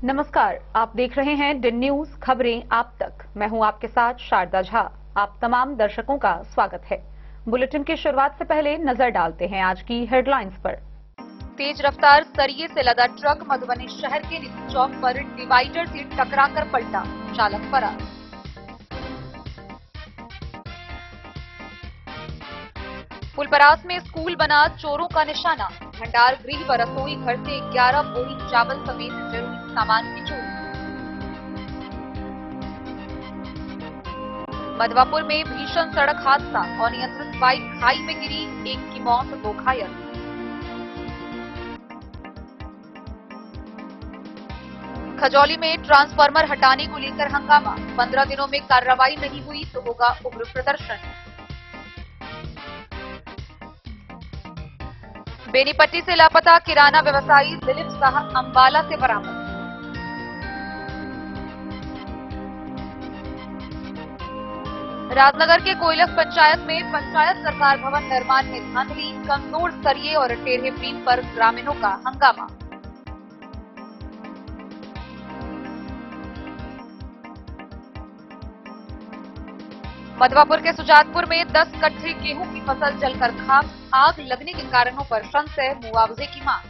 नमस्कार, आप देख रहे हैं डिन न्यूज खबरें आप तक। मैं हूं आपके साथ शारदा झा। आप तमाम दर्शकों का स्वागत है। बुलेटिन की शुरुआत से पहले नजर डालते हैं आज की हेडलाइंस पर। तेज रफ्तार सरिये से लदा ट्रक मधुबनी शहर के निधि चौक पर डिवाइडर से टकराकर पलटा, चालक फरार। फुलपरास में स्कूल बना चोरों का निशाना, भंडार गृह व रसोई घर से 11 बोरी चावल समेत जरूरी सामान की चोरी। मधवापुर में भीषण सड़क हादसा, अनियंत्रित बाइक खाई में गिरी, एक की मौत, 2 घायल। खजौली में ट्रांसफार्मर हटाने को लेकर हंगामा, 15 दिनों में कार्रवाई नहीं हुई तो होगा उग्र प्रदर्शन। बेनीपट्टी से लापता किराना व्यवसायी दिलीप शाह अंबाला से बरामद। राजनगर के कोयलख पंचायत में पंचायत सरकार भवन निर्माण में धांधली, कमजोर सरिये और टेढ़े बीम पर ग्रामीणों का हंगामा। मधवापुर के सुजातपुर में 10 कट्ठे गेहूं की फसल जलकर खाक, आग लगने के कारणों पर संशय, मुआवजे की मांग।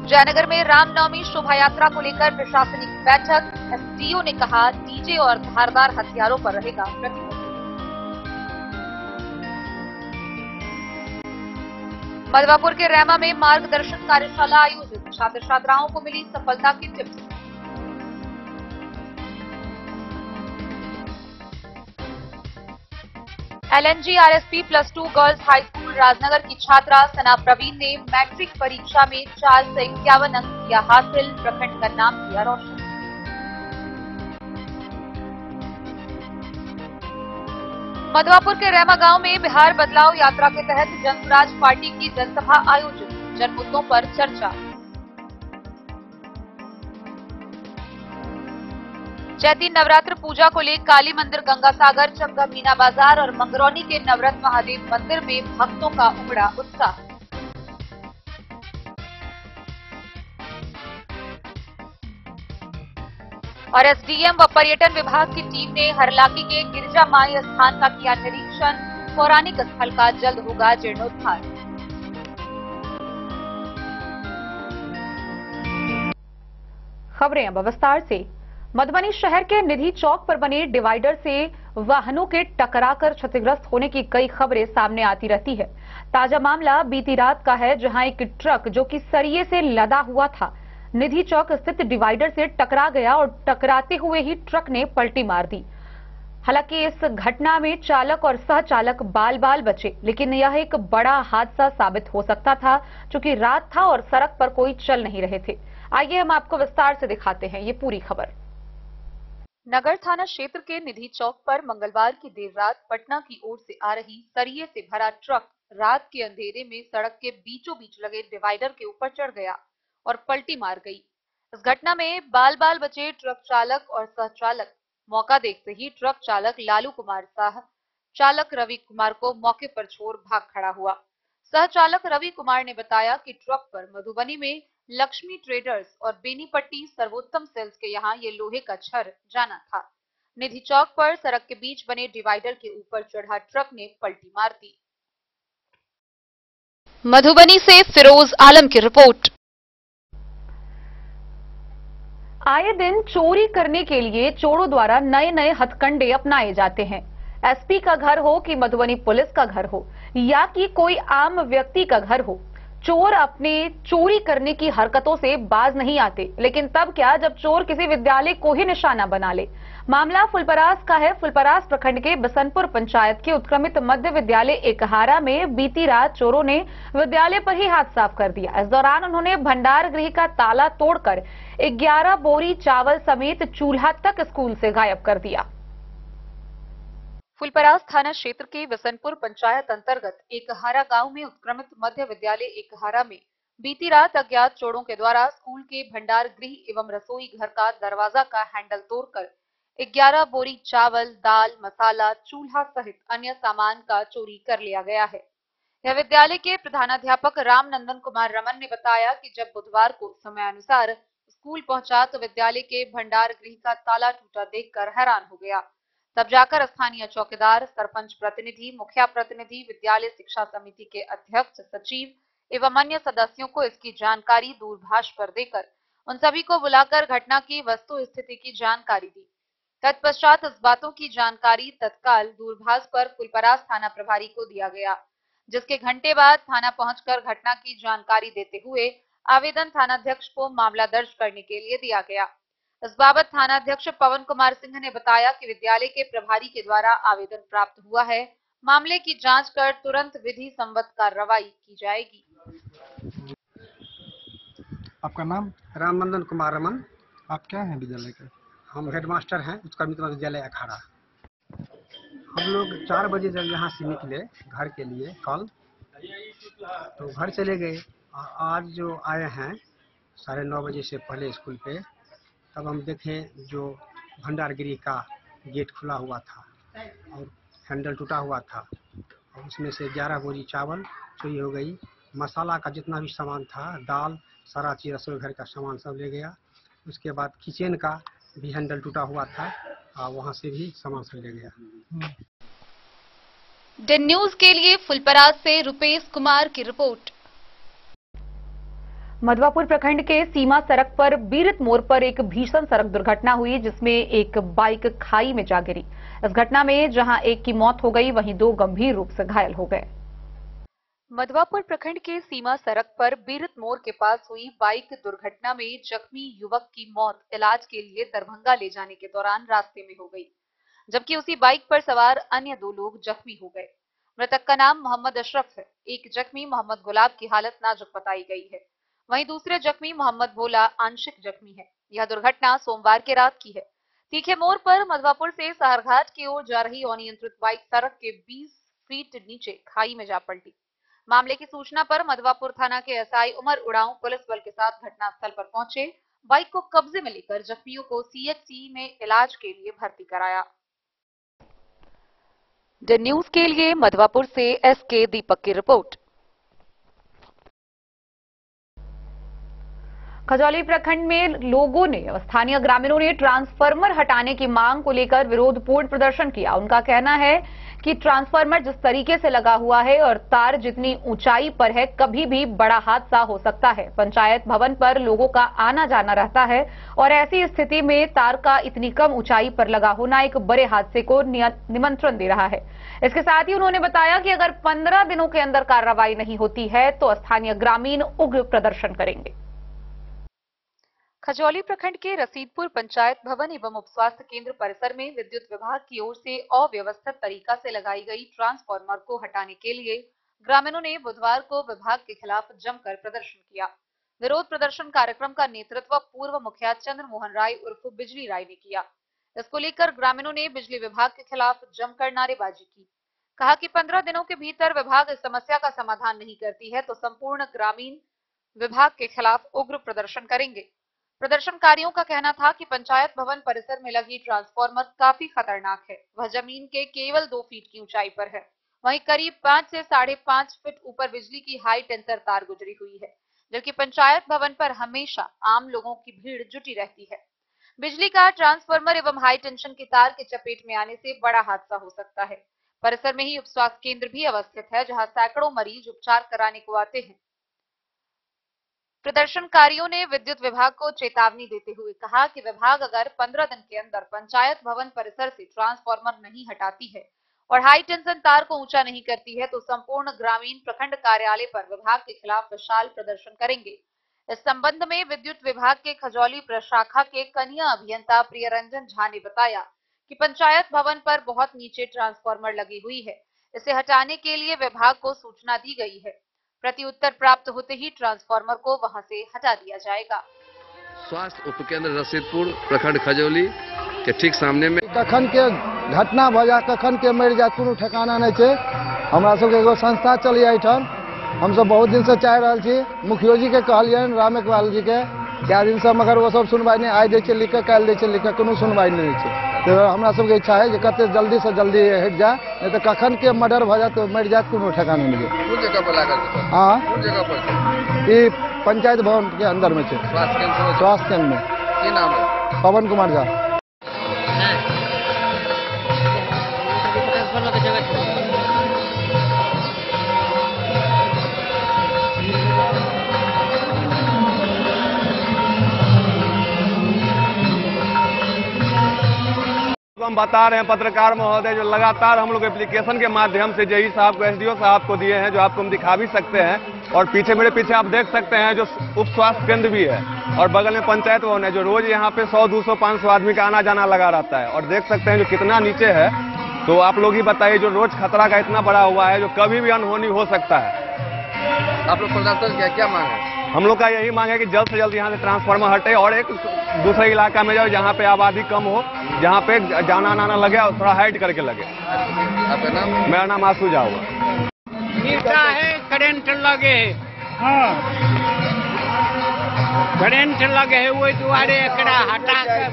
जयनगर में रामनवमी शोभा यात्रा को लेकर प्रशासनिक बैठक, एसडीओ ने कहा डीजे और धारदार हथियारों पर रहेगा प्रतिबंध। मधवापुर के रैमा में मार्गदर्शन कार्यशाला आयोजित, छात्र छात्राओं को मिली सफलता की tips. LNG RSP +2 girls high school Rajnagar की छात्रा सना प्रवीण ने मैट्रिक परीक्षा में 4 से 51 अंक किया हासिल, प्रखंड का नाम किया रोशन। मधवापुर के रैमा गांव में बिहार बदलाव यात्रा के तहत जनसुराज पार्टी की जनसभा आयोजित, जन मुद्दों पर चर्चा। चैती नवरात्र पूजा को लेकर काली मंदिर, गंगासागर, चक्का मीना बाजार और मंगरौनी के नवरत्न महादेव मंदिर में भक्तों का उमड़ा उत्साह। और एसडीएम व पर्यटन विभाग की टीम ने हरलाकी के गिरजा माई स्थान का किया निरीक्षण, पौराणिक स्थल का जल्द होगा जीर्णोद्धार। खबरें अब विस्तार से। मधुबनी शहर के निधि चौक पर बने डिवाइडर से वाहनों के टकराकर क्षतिग्रस्त होने की कई खबरें सामने आती रहती है। ताजा मामला बीती रात का है, जहां एक ट्रक जो कि सरिये से लदा हुआ था, निधि चौक स्थित डिवाइडर से टकरा गया और टकराते हुए ही ट्रक ने पलटी मार दी। हालांकि इस घटना में चालक और सह चालक बाल बाल बचे, लेकिन यह एक बड़ा हादसा साबित हो सकता था, क्योंकि रात था और सड़क पर कोई चल नहीं रहे थे। आइए हम आपको विस्तार से दिखाते हैं ये पूरी खबर। नगर थाना क्षेत्र के निधि चौक पर मंगलवार की देर रात पटना की ओर से आ रही सरिये से भरा ट्रक रात के अंधेरे में सड़क के बीचों बीच लगे डिवाइडर के ऊपर चढ़ गया और पलटी मार गई। इस घटना में बाल बाल बचे ट्रक चालक और सह चालक। मौका देखते ही ट्रक चालक लालू कुमार शाह चालक रवि कुमार को मौके पर छोड़ भाग खड़ा हुआ। सह चालक रवि कुमार ने बताया कि ट्रक पर मधुबनी में लक्ष्मी ट्रेडर्स और बेनीपट्टी सर्वोत्तम सेल्स के यहाँ ये लोहे का छड़ जाना था। निधि चौक पर सड़क के बीच बने डिवाइडर के ऊपर चढ़ा ट्रक ने पलटी मार दी। मधुबनी से फिरोज आलम की रिपोर्ट। आए दिन चोरी करने के लिए चोरों द्वारा नए नए हथकंडे अपनाए जाते हैं। एसपी का घर हो कि मधुबनी पुलिस का घर हो या कि कोई आम व्यक्ति का घर हो, चोर अपने चोरी करने की हरकतों से बाज नहीं आते। लेकिन तब क्या जब चोर किसी विद्यालय को ही निशाना बना ले। मामला फुलपरास का है। फुलपरास प्रखंड के बसंतपुर पंचायत के उत्क्रमित मध्य विद्यालय एकहारा में बीती रात चोरों ने विद्यालय पर ही हाथ साफ कर दिया। इस दौरान उन्होंने भंडार गृह का ताला तोड़कर 11 बोरी चावल समेत चूल्हा तक स्कूल से गायब कर दिया। फुलपरास थाना क्षेत्र के बसंतपुर पंचायत अंतर्गत एकहारा गांव में उत्क्रमित मध्य विद्यालय एकहारा में बीती रात अज्ञात चोरों के द्वारा स्कूल के भंडार गृह एवं रसोई घर का दरवाजा का हैंडल तोड़कर 11 बोरी चावल, दाल, मसाला, चूल्हा सहित अन्य सामान का चोरी कर लिया गया है। यह विद्यालय के प्रधानाध्यापक रामनंदन कुमार रमन ने बताया कि जब बुधवार को समयानुसार स्कूल पहुंचा तो विद्यालय के भंडार गृह का ताला टूटा देखकर हैरान हो गया। तब जाकर स्थानीय चौकीदार, सरपंच प्रतिनिधि, मुखिया प्रतिनिधि, विद्यालय शिक्षा समिति के अध्यक्ष, सचिव एवं अन्य सदस्यों को इसकी जानकारी दूरभाष पर देकर उन सभी को बुलाकर घटना की वस्तु स्थिति की जानकारी दी। तत्पश्चात इस बातों की जानकारी तत्काल दूरभाष पर फुलपरास थाना प्रभारी को दिया गया, जिसके घंटे बाद थाना पहुंचकर घटना की जानकारी देते हुए आवेदन थानाध्यक्ष को मामला दर्ज करने के लिए दिया गया। इस बाबत थानाध्यक्ष पवन कुमार सिंह ने बताया कि विद्यालय के प्रभारी के द्वारा आवेदन प्राप्त हुआ है, मामले की जांच कर तुरंत विधि सम्मत कार्रवाई की जाएगी। आपका नाम? रामनंदन कुमार रमन। आप क्या हैं विद्यालय के? हम हेडमास्टर हैं उत्कर्मित विद्यालय अखाड़ा। हम लोग 4 बजे जब यहाँ से निकले घर के लिए कल, तो घर चले गए। आज जो आए हैं 9:30 बजे से पहले स्कूल पे, तब हम देखें जो भंडार गृह का गेट खुला हुआ था और हैंडल टूटा हुआ था, और उसमें से 11 बोरी चावल चोरी हो गई। मसाला का जितना भी सामान था, दाल, सारा चीज़, रसोई घर का सामान सब ले गया। उसके बाद किचन का भी हैंडल टूटा हुआ था और वहाँ से भी सामान सब ले गया। डेन न्यूज के लिए फुलपरास से रुपेश कुमार की रिपोर्ट। मधवापुर प्रखंड के सीमा सड़क पर बीरत मोड़ पर एक भीषण सड़क दुर्घटना हुई, जिसमें एक बाइक खाई में जा गिरी। इस घटना में जहां एक की मौत हो गई, वहीं 2 गंभीर रूप से घायल हो गए। मधवापुर प्रखंड के सीमा सड़क पर बीरत मोड़ के पास हुई बाइक दुर्घटना में जख्मी युवक की मौत इलाज के लिए दरभंगा ले जाने के दौरान रास्ते में हो गई, जबकि उसी बाइक पर सवार अन्य 2 लोग जख्मी हो गए। मृतक का नाम मोहम्मद अशरफ है। एक जख्मी मोहम्मद गुलाब की हालत नाजुक बताई गई है, वहीं दूसरे जख्मी मोहम्मद भोला आंशिक जख्मी है। यह दुर्घटना सोमवार के रात की है। तीखे मोड़ पर मधवापुर से सारघाट की ओर जा रही अनियंत्रित बाइक सड़क के 20 फीट नीचे खाई में जा पलटी। मामले की सूचना पर मधवापुर थाना के एसआई उमर उड़ाऊ पुलिस बल के साथ घटनास्थल पर पहुंचे। बाइक को कब्जे में लेकर जख्मियों को सीएचसी में इलाज के लिए भर्ती कराया। डेन न्यूज के लिए मधवापुर से एसके दीपक की रिपोर्ट। खजौली प्रखंड में लोगों ने, स्थानीय ग्रामीणों ने ट्रांसफार्मर हटाने की मांग को लेकर विरोधपूर्ण प्रदर्शन किया। उनका कहना है कि ट्रांसफार्मर जिस तरीके से लगा हुआ है और तार जितनी ऊंचाई पर है, कभी भी बड़ा हादसा हो सकता है। पंचायत भवन पर लोगों का आना जाना रहता है और ऐसी स्थिति में तार का इतनी कम ऊंचाई पर लगा होना एक बड़े हादसे को निमंत्रण दे रहा है। इसके साथ ही उन्होंने बताया कि अगर 15 दिनों के अंदर कार्रवाई नहीं होती है तो स्थानीय ग्रामीण उग्र प्रदर्शन करेंगे। खजौली प्रखंड के रसीदपुर पंचायत भवन एवं उप स्वास्थ्य केंद्र परिसर में विद्युत विभाग की ओर से अव्यवस्थित तरीका से लगाई गई ट्रांसफार्मर को हटाने के लिए ग्रामीणों ने बुधवार को विभाग के खिलाफ जमकर प्रदर्शन किया। विरोध प्रदर्शन कार्यक्रम का नेतृत्व पूर्व मुखिया चंद्र मोहन राय उर्फ बिजली राय ने किया। इसको लेकर ग्रामीणों ने बिजली विभाग के खिलाफ जमकर नारेबाजी की। कहा कि 15 दिनों के भीतर विभाग इस समस्या का समाधान नहीं करती है तो संपूर्ण ग्रामीण विभाग के खिलाफ उग्र प्रदर्शन करेंगे। प्रदर्शनकारियों का कहना था कि पंचायत भवन परिसर में लगी ट्रांसफार्मर काफी खतरनाक है। वह जमीन के केवल 2 फीट की ऊंचाई पर है। वहीं करीब 5 से 5.5 फीट ऊपर बिजली की हाई टेंसर तार गुजरी हुई है, जबकि पंचायत भवन पर हमेशा आम लोगों की भीड़ जुटी रहती है। बिजली का ट्रांसफार्मर एवं हाई टेंशन की तार के चपेट में आने से बड़ा हादसा हो सकता है। परिसर में ही उप स्वास्थ्य केंद्र भी अवस्थित है, जहां सैकड़ों मरीज उपचार कराने को आते हैं। प्रदर्शनकारियों ने विद्युत विभाग को चेतावनी देते हुए कहा कि विभाग अगर 15 दिन के अंदर पंचायत भवन परिसर से ट्रांसफार्मर नहीं हटाती है और हाई टेंशन तार को ऊंचा नहीं करती है तो संपूर्ण ग्रामीण प्रखंड कार्यालय पर विभाग के खिलाफ विशाल प्रदर्शन करेंगे। इस संबंध में विद्युत विभाग के खजौली प्रशाखा के कनिया अभियंता प्रियरंजन झा ने बताया कि पंचायत भवन पर बहुत नीचे ट्रांसफार्मर लगी हुई है। इसे हटाने के लिए विभाग को सूचना दी गई है। प्रत्युत्तर प्राप्त होते ही ट्रांसफार्मर को वहां से हटा दिया जाएगा। स्वास्थ्य उपकेंद्र रसीदपुर प्रखंड खजौली के ठीक सामने में कखन के घटना भ जा, कखन के मर जा, कोनो ठिकाना नहीं है। हमरा सबके एगो संस्था चलिए एठाम, हम सब बहुत दिन से चाह रहा छी। मुखियो जी के कहलियन, राम एकवाल जी के क्या दिन से मगर वो सब सुनवाई नहीं आइ दै लिख के काल्हि दै लिख के कोनो सुनवाई नहीं छै। तो हमरा सबके इच्छा है जे कते जल्दी से जल्दी हट जाए, नहीं तो कखन के मर्डर भ जाए तो मर जाए कोनो ठिकाना नहीं है। कौन जगह पर लागल छै? हाँ, कौन जगह पर छै? ये पंचायत भवन के अंदर में छै, स्वास्थ्य केंद्र में? स्वास्थ्य केंद्र में। की नाम है? पवन कुमार झा। हम बता रहे हैं पत्रकार महोदय, जो लगातार हम लोग एप्लीकेशन के माध्यम से जेई साहब को, एसडीओ साहब को दिए हैं, जो आपको हम दिखा भी सकते हैं। और पीछे मेरे पीछे आप देख सकते हैं जो उप स्वास्थ्य केंद्र भी है और बगल में पंचायत भवन है, जो रोज यहाँ पे 100, 200, 500 आदमी का आना जाना लगा रहता है। और देख सकते हैं जो कितना नीचे है। तो आप लोग ही बताइए, जो रोज खतरा का इतना बड़ा हुआ है, जो कभी भी अनहोनी हो सकता है। आप लोग प्रशासन क्या मांग है? हम लोग का यही मांग है कि जल्द से जल्द यहाँ से ट्रांसफार्मर हटे और एक दूसरे इलाका में जाओ जहाँ पे आबादी कम हो, जहाँ पे जाना आना लगे और थोड़ा हाइट करके लगे। आपका नाम? मेरा नाम आसू जा हुआ। है करंट लगे, हाँ करंट लगे है, वही दुआरे एकरा हटा के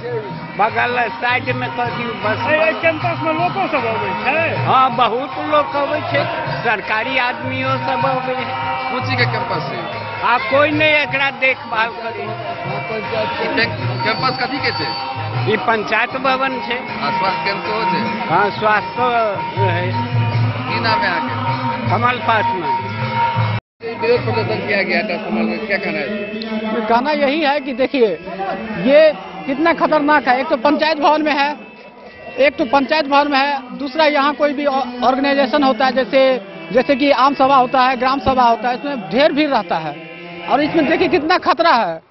बगल साइड में कर दी बस। कैंपस में लोगों सब अबै छै? हाँ, बहुत लोग अबै छै, सरकारी आदमियों सब अबै है। कौन के कैंपस है? कोई नहीं एकरा देखभाल करे। कैंपस कथी के छै? ये पंचायत भवन छै। स्वास्थ्य केंद्र हो छै? हाँ, स्वास्थ्य है। की नाम है आगे? कमल पासवान। विरोध प्रदर्शन किया गया था कमल में, क्या कहना है? कहना यही है कि देखिए ये कितना खतरनाक है। एक तो पंचायत भवन में है, दूसरा यहाँ कोई भी ऑर्गेनाइजेशन होता है, जैसे कि आम सभा होता है, ग्राम सभा होता है, इसमें ढेर भीड़ रहता है। और इसमें देखिए कितना खतरा है।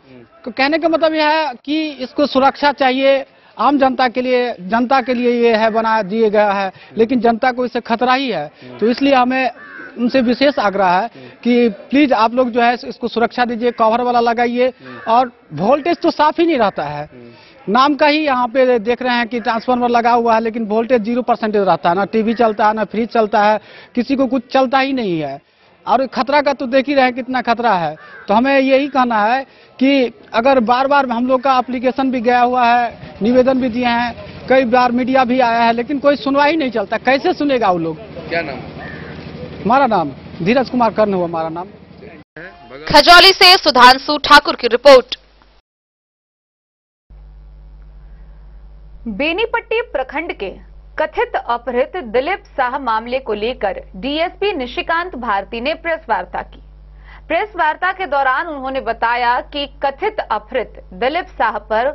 तो कहने का मतलब यह है कि इसको सुरक्षा चाहिए आम जनता के लिए ये है बना दिए गया है, लेकिन जनता को इससे खतरा ही है। तो इसलिए हमें उनसे विशेष आग्रह है कि प्लीज आप लोग जो है इसको सुरक्षा दीजिए, कवर वाला लगाइए। और वोल्टेज तो साफ ही नहीं रहता है, नाम का ही यहाँ पे देख रहे हैं कि ट्रांसफार्मर लगा हुआ है, लेकिन वोल्टेज 0% रहता है। ना टीवी चलता है, ना फ्रिज चलता है, किसी को कुछ चलता ही नहीं है। और खतरा का तो देख ही रहे हैं कितना खतरा है। तो हमें यही कहना है कि अगर बार बार हम लोग का एप्लीकेशन भी गया हुआ है, निवेदन भी दिए हैं, कई बार मीडिया भी आया है, लेकिन कोई सुनवाई नहीं चलता। कैसे सुनेगा वो लोग? क्या नाम? हमारा नाम धीरज कुमार कर्ण हुआ हमारा नाम। खजौली से सुधांशु ठाकुर की रिपोर्ट। बेनीपट्टी प्रखंड के कथित अपहृत दिलीप शाह मामले को लेकर डीएसपी निशिकांत भारती ने प्रेस वार्ता की। प्रेस वार्ता के दौरान उन्होंने बताया कि कथित अपहृत दिलीप शाह पर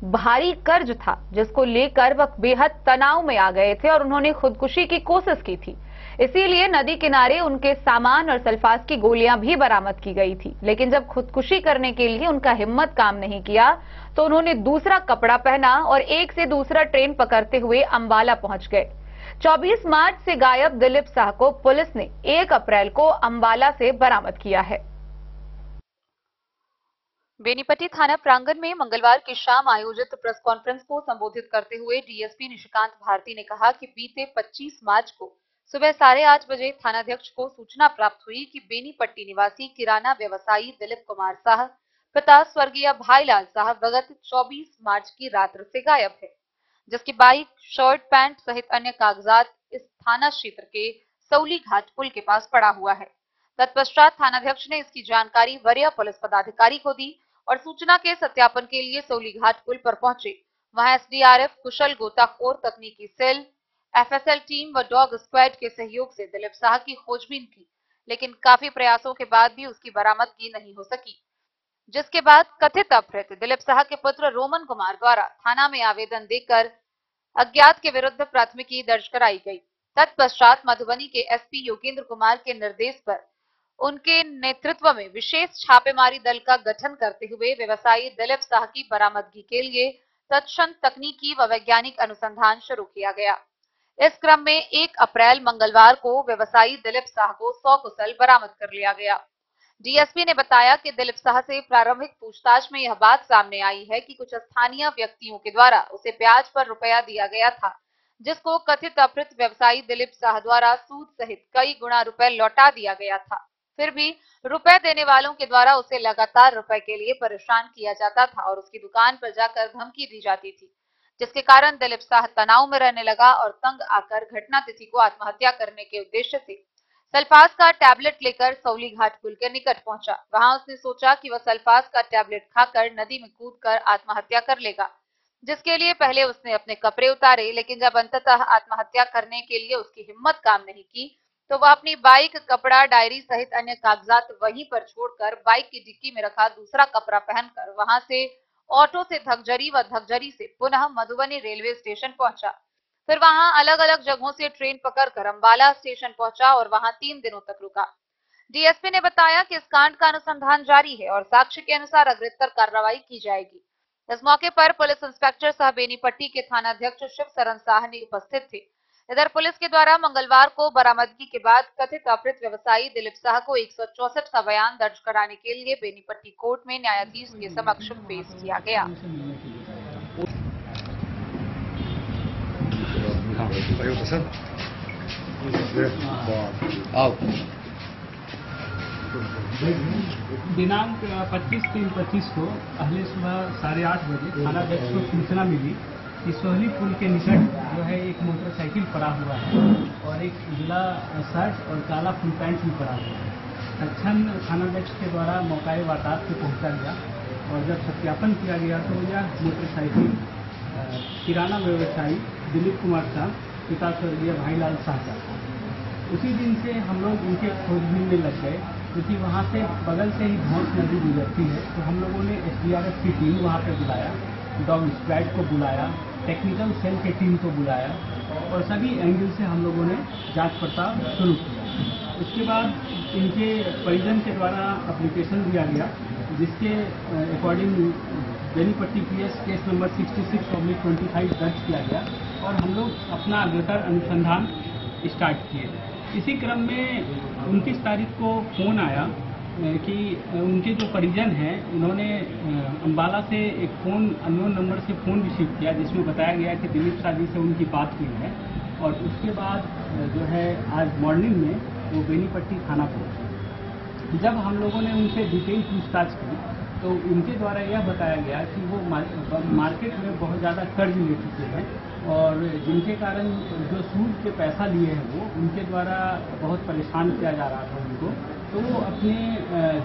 भारी कर्ज था, जिसको लेकर वह बेहद तनाव में आ गए थे और उन्होंने खुदकुशी की कोशिश की थी। इसीलिए नदी किनारे उनके सामान और सल्फास की गोलियां भी बरामद की गई थी। लेकिन जब खुदकुशी करने के लिए उनका हिम्मत काम नहीं किया तो उन्होंने दूसरा कपड़ा पहना और एक से दूसरा ट्रेन पकड़ते हुए अंबाला पहुंच गए। 24 मार्च से गायब दिलीप शाह को पुलिस ने 1 अप्रैल को अंबाला से बरामद किया है। बेनीपट्टी थाना प्रांगण में मंगलवार की शाम आयोजित प्रेस कॉन्फ्रेंस को संबोधित करते हुए डीएसपी निशिकांत भारती ने कहा कि बीते 25 मार्च को सुबह 8:30 बजे थानाध्यक्ष को सूचना प्राप्त हुई कि बेनीपट्टी निवासी किराना व्यवसायी दिलीप कुमार शाह पिता स्वर्गीय भाईलाल शाह विगत 24 मार्च की रात से गायब है, जिसकी बाइक, शर्ट, पैंट सहित अन्य कागजात इस थाना क्षेत्र के सौली घाट पुल के पास पड़ा हुआ है। तत्पश्चात थानाध्यक्ष ने इसकी जानकारी वरीय पुलिस पदाधिकारी को दी और सूचना के सत्यापन के लिए सौली घाट पुल पर पहुंचे। वहां एसडीआरएफ, कुशल गोताखोर तकनीकी सेल, एफएसएल टीम व डॉग स्क्वाड के सहयोग से दिलीप शाह की खोजबीन की, लेकिन काफी प्रयासों के बाद भी उसकी बरामदगी नहीं हो सकी। जिसके बाद कथित अपहृत दिलीप शाह के पुत्र रोमन कुमार द्वारा थाना में आवेदन देकर अज्ञात के विरुद्ध प्राथमिकी दर्ज कराई गई। तत्पश्चात मधुबनी के एसपी योगेंद्र कुमार के निर्देश पर उनके नेतृत्व में विशेष छापेमारी दल का गठन करते हुए व्यवसायी दिलीप शाह की बरामदगी के लिए तत्क्षण तकनीकी व वैज्ञानिक अनुसंधान शुरू किया गया। इस क्रम में 1 अप्रैल मंगलवार को व्यवसायी दिलीप शाह को सकुशल बरामद कर लिया गया। डीएसपी ने बताया कि दिलीप शाह से प्रारंभिक पूछताछ में यह बात सामने आई है कि कुछ स्थानीय व्यक्तियों के द्वारा उसे ब्याज पर रुपया दिया गया था, जिसको कथित अपहृत व्यवसायी दिलीप शाह द्वारा सूद सहित कई गुना रुपए लौटा दिया गया था। फिर भी रुपए देने वालों के द्वारा उसे लगातार रुपए के लिए परेशान किया जाता था और उसकी दुकान पर जाकर धमकी दी जाती थी, जिसके कारण दिलीप शाह तनाव में रहने लगा और तंग आकर घटना तिथि को आत्महत्या करने के उद्देश्य से सल्फास का टैबलेट लेकर सौली घाट पुल के निकट पहुंचा। वहां उसने सोचा कि वह सल्फास का टैबलेट खाकर नदी में कूदकर आत्महत्या कर लेगा, जिसके लिए पहले उसने अपने कपड़े उतारे, लेकिन जब अंततः आत्महत्या करने के लिए उसकी हिम्मत काम नहीं की तो वह अपनी बाइक, कपड़ा, डायरी सहित अन्य कागजात वहीं पर छोड़कर बाइक की डिक्की में रखा दूसरा कपड़ा पहनकर वहां से ऑटो से धकजरी व धकजरी से पुनः मधुबनी रेलवे स्टेशन पहुंचा। फिर वहां अलग अलग जगहों से ट्रेन पकड़कर अंबाला स्टेशन पहुंचा और वहां 3 दिनों तक रुका। डीएसपी ने बताया कि इस कांड का अनुसंधान जारी है और साक्ष्य के अनुसार अग्रतर कार्रवाई की जाएगी। इस मौके पर पुलिस इंस्पेक्टर सह बेनीपट्टी के थानाध्यक्ष शिव शरण साह ने उपस्थित थे। इधर पुलिस के द्वारा मंगलवार को बरामदगी के बाद कथित अपहृत व्यवसायी दिलीप शाह को 164 का बयान दर्ज कराने के लिए बेनीपट्टी कोर्ट में न्यायाधीश के समक्ष पेश किया गया। दिनांक 25/3/25 को पहले सुबह 8:30 बजे थानाध्यक्ष को सूचना मिली कि सोहली पुल के निकट जो है एक मोटरसाइकिल पड़ा हुआ है और एक उजला शर्ट और काला फुल पैंट भी पड़ा हुआ है। तत्क्षण थानाध्यक्ष के द्वारा मौके वारदात पे पहुंचा गया और जब सत्यापन किया गया तो यह मोटरसाइकिल किराना व्यवसायी दिलीप कुमार शाह, पिता स्वर्गीय भाईलाल शाह का। उसी दिन से हम लोग उनके खोजबीन में लग गए, क्योंकि वहाँ से बगल से ही धौंस नदी गुजरती है। तो हम लोगों ने SDRF की टीम वहाँ पर बुलाया, डॉग स्क्वाड को बुलाया, टेक्निकल सेल की टीम को बुलाया और सभी एंगल से हम लोगों ने जांच पड़ताल शुरू किया। उसके बाद इनके परिजन के द्वारा एप्लीकेशन दिया गया, जिसके according Benipatti PS case number 66/25 दर्ज किया गया और हम लोग अपना अग्रतर अनुसंधान स्टार्ट किए। इसी क्रम में 29 तारीख को फ़ोन आया कि उनके जो परिजन हैं उन्होंने अंबाला से एक फ़ोन अननोन नंबर से फ़ोन रिसीव किया, जिसमें बताया गया कि दिलीप शाह जी से उनकी बात हुई है और उसके बाद जो है आज मॉर्निंग में वो बेनीपट्टी थाना पहुंचे। जब हम लोगों ने उनसे डिटेल पूछताछ की तो उनके द्वारा यह बताया गया कि वो मार्केट में बहुत ज़्यादा कर्ज ले चुके हैं और जिनके कारण जो सूद के पैसा लिए हैं वो उनके द्वारा बहुत परेशान किया जा रहा था उनको, तो वो अपने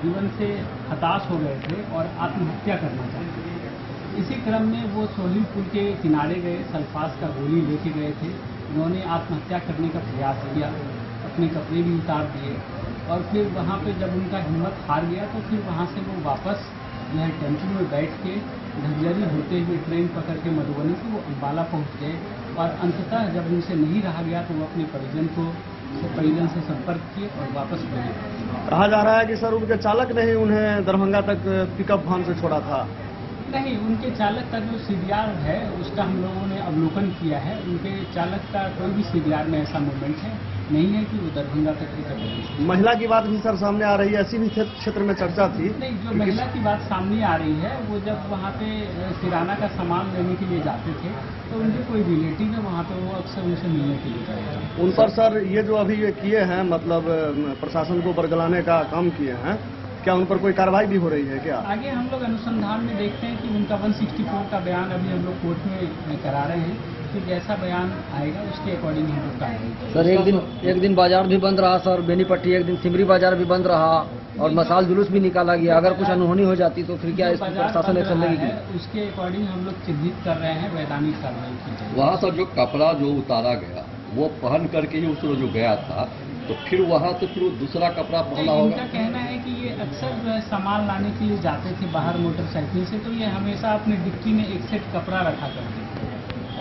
जीवन से हताश हो गए थे और आत्महत्या करना चाहते थे। इसी क्रम में वो सोहली पुल के किनारे गए, सल्फास का गोली लेके गए थे। उन्होंने आत्महत्या करने का प्रयास किया, अपने कपड़े भी उतार दिए और फिर वहाँ पे जब उनका हिम्मत हार गया तो फिर वहाँ से वो वापस जो है टेम्पो में बैठ के धकजरी होते हुए ट्रेन पकड़ के मधुबनी से वो अंबाला पहुँच गए और अंततः जब उनसे नहीं रहा गया तो वो अपने परिजन से संपर्क किए और वापस गए। कहा जा रहा है कि सर उनके चालक ने ही उन्हें दरभंगा तक पिकअप वैन से छोड़ा था। नहीं, उनके चालक का जो CDR है उसका हम लोगों ने अवलोकन किया है। उनके चालक का कोई भी CDR में ऐसा मूवमेंट है नहीं है कि वो दरभंगा तक ही। महिला की बात भी सर सामने आ रही है, ऐसी भी क्षेत्र में चर्चा थी। नहीं, जो महिला की बात सामने आ रही है वो जब वहाँ पे किराना का सामान लेने के लिए जाते थे तो उनके कोई रिलेटिव है वहाँ पे, वो अक्सर उनसे मिलने के लिए जाते। उन पर सर ये जो अभी ये किए हैं, मतलब प्रशासन को बरगलाने का काम किए हैं, क्या उन पर कोई कार्रवाई भी हो रही है क्या? आगे हम लोग अनुसंधान में देखते हैं कि उनका 164 का बयान अभी हम लोग कोर्ट में करा रहे हैं, तो जैसा बयान आएगा उसके अकॉर्डिंग हम लोग कार्रवाई। सर एक दिन बाजार भी बंद रहा सर, बेनीपट्टी एक दिन सिमरी बाजार भी बंद रहा और मसाल जुलूस भी निकाला गया। अगर कुछ अनहोनी हो जाती तो फिर क्या इस पर प्रशासन एक्शन लेगी? उसके अकॉर्डिंग हम लोग चिन्हित कर रहे हैं, वैधानिक कार्रवाई की जाएगी। वहाँ से जो कपड़ा जो उतारा गया वो पहन करके ही उसको जो गया था, तो फिर वहाँ से फिर दूसरा कपड़ा पहना होगा। उनका कहना है कि ये अक्सर जो है सामान लाने के लिए जाते थे बाहर मोटरसाइकिल से, तो ये हमेशा अपने डिक्की में एक सेट कपड़ा रखा करते थे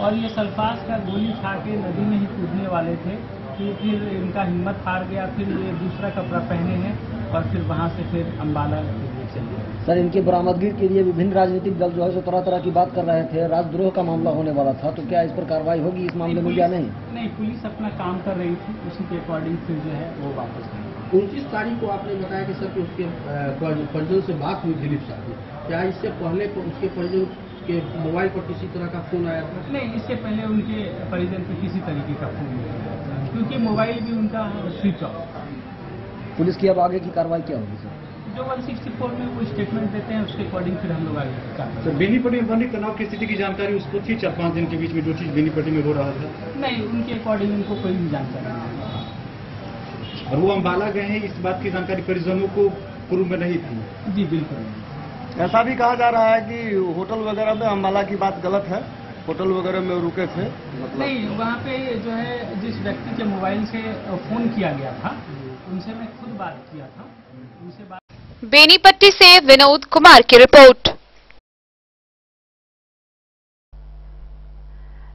और ये सल्फास का गोली खा के नदी में ही कूदने वाले थे। फिर इनका हिम्मत हार गया, फिर ये दूसरा कपड़ा पहने हैं और फिर वहाँ से फिर अम्बाला के लिए चले। सर इनकी बरामदगी के लिए विभिन्न राजनीतिक दल जो है सो तरह तरह की बात कर रहे थे, राजद्रोह का मामला होने वाला था, तो क्या इस पर कार्रवाई होगी इस मामले में या नहीं? नहीं, पुलिस अपना काम कर रही थी, उसी के अकॉर्डिंग फिर जो है वो वापस गए। 29 तारीख को आपने बताया कि सर कि उसके परिजन से बात हुई दिलीप शाह की, क्या इससे पहले उसके परिजन के मोबाइल पर किसी तरह का फोन आया था? नहीं, इससे पहले उनके परिजन पे किसी तरीके का फोन नहीं आया, क्योंकि मोबाइल भी उनका स्विच ऑफ। पुलिस की अब आगे की कार्रवाई क्या होगी सर? जो 164 में वो स्टेटमेंट देते हैं उसके अकॉर्डिंग फिर हम लोग आगे कार्रवाई। सर बेनीपट्टी में बनी तनाव की स्थिति की जानकारी उसको थी 4-5 दिन के बीच में जो चीज बेनीपट्टी में हो रहा था? नहीं, उनके अकॉर्डिंग उनको कोई भी जानकारी नहीं। और वो अम्बाला गए हैं, इस बात की जानकारी परिजनों को पूर्व में नहीं थी? जी बिल्कुल। ऐसा भी कहा जा रहा है कि होटल वगैरह में अम्बाला की बात गलत है, होटल वगैरह में रुके थे मतलब नहीं, वहाँ पे जो है जिस व्यक्ति के मोबाइल से फोन किया गया था उनसे मैं खुद बात किया था, उनसे बात। बेनीपट्टी से विनोद कुमार की रिपोर्ट।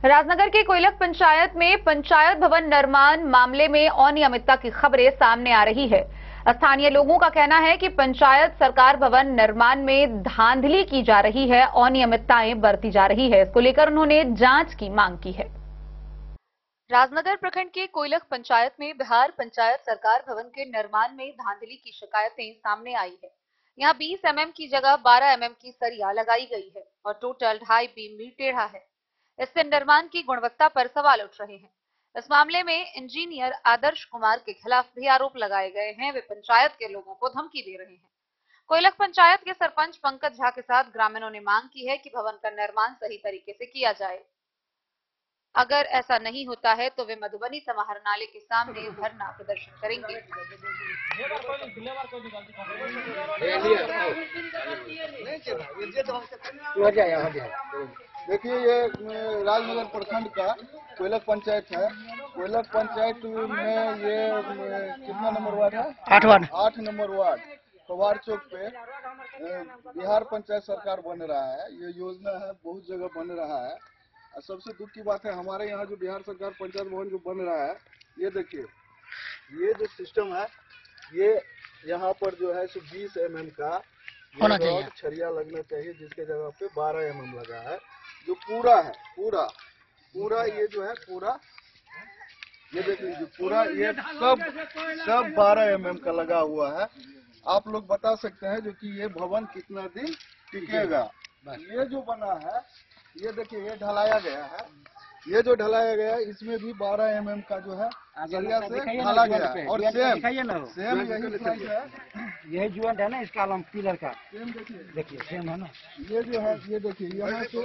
राजनगर के कोयलक पंचायत में पंचायत भवन निर्माण मामले में अनियमितता की खबरें सामने आ रही है। स्थानीय लोगों का कहना है कि पंचायत सरकार भवन निर्माण में धांधली की जा रही है, अनियमितताएं बरती जा रही है। इसको लेकर उन्होंने जांच की मांग की है। राजनगर प्रखंड के कोयलक पंचायत में बिहार पंचायत सरकार भवन के निर्माण में धांधली की शिकायतें सामने आई है। यहाँ 20 mm की जगह 12 mm की सरिया लगाई गई है और टोटल 2.5 बीम भी टेढ़ा है। इससे निर्माण की गुणवत्ता पर सवाल उठ रहे हैं। इस मामले में इंजीनियर आदर्श कुमार के खिलाफ भी आरोप लगाए गए हैं। वे पंचायत के लोगों को धमकी दे रहे हैं। कोयलक पंचायत के सरपंच पंकज झा के साथ ग्रामीणों ने मांग की है कि भवन का निर्माण सही तरीके से किया जाए। अगर ऐसा नहीं होता है तो वे मधुबनी समाहरणालय के सामने धरना प्रदर्शन करेंगे। देखिए, ये राजनगर प्रखंड का कोयलक पंचायत है। कोयलक पंचायत में ये कितना नंबर वार्ड है? 8 नंबर वार्ड पवार चौक पे बिहार पंचायत सरकार बन रहा है। ये योजना है, बहुत जगह बन रहा है। और सबसे दुख की बात है, हमारे यहाँ जो बिहार सरकार पंचायत भवन जो बन रहा है, ये देखिए, ये जो सिस्टम है, ये यहाँ पर जो है 20 mm का होना चाहिए, छरिया लगना चाहिए, जिसके जगह पे 12 mm लगा है। जो पूरा है, पूरा ये जो है पूरा, ये देख लीजिए, पूरा ये सब 12 mm का लगा हुआ है। आप लोग बता सकते हैं जो कि ये भवन कितना दिन टिकेगा। ये जो बना है, ये देखिए, ये ढलाया गया है। ये जो ढलाया गया है, इसमें भी 12 mm का जो है सरिया से ढला गया है। और सेम यही प्राइस है। यही ज्वाइंट है ना इसका आलम पिलर का, सेम देखिए सेम है ना। ये जो है, ये देखिए, यहाँ से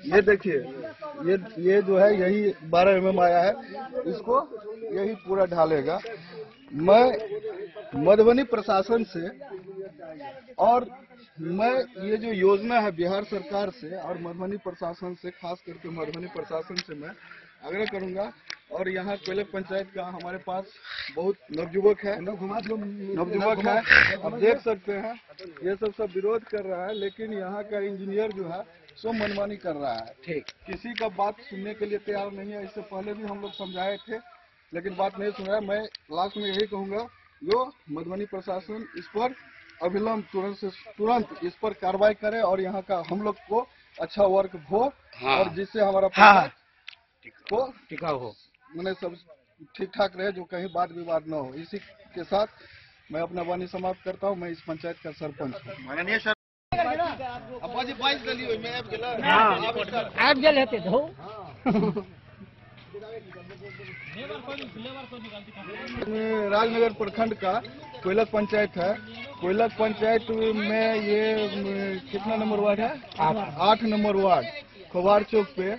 ये देखिए, ये जो है यही 12 mm आया है, इसको यही पूरा ढालेगा। मैं मधुबनी प्रशासन से और मैं ये जो योजना है बिहार सरकार से और मधुबनी प्रशासन से, खास करके मधुबनी प्रशासन से मैं आग्रह करूंगा। और यहाँ कोयलक पंचायत का हमारे पास बहुत नवयुवक है, आप देख सकते हैं, ये सब विरोध कर रहा है। लेकिन यहाँ का इंजीनियर जो है सो मनमानी कर रहा है। ठीक, किसी का बात सुनने के लिए तैयार नहीं है। इससे पहले भी हम लोग समझाए थे, लेकिन बात नहीं सुन रहा है। मैं लास्ट में यही कहूँगा, जो मधुबनी प्रशासन इस पर अविलंब तुरंत इस पर कार्रवाई करे और यहाँ का हम लोग को अच्छा वर्क हो। और जिससे हमारा को टिकाऊ हो, मैंने सब ठीक ठाक रहे, जो कहीं वाद विवाद न हो। इसी के साथ मैं अपना वाणी समाप्त करता हूँ। मैं इस पंचायत का सरपंच हूँ। राजनगर प्रखंड का कोयलक पंचायत है। कोयलक पंचायत में ये कितना नंबर वार्ड है? 8 नंबर वार्ड पवार चौक पे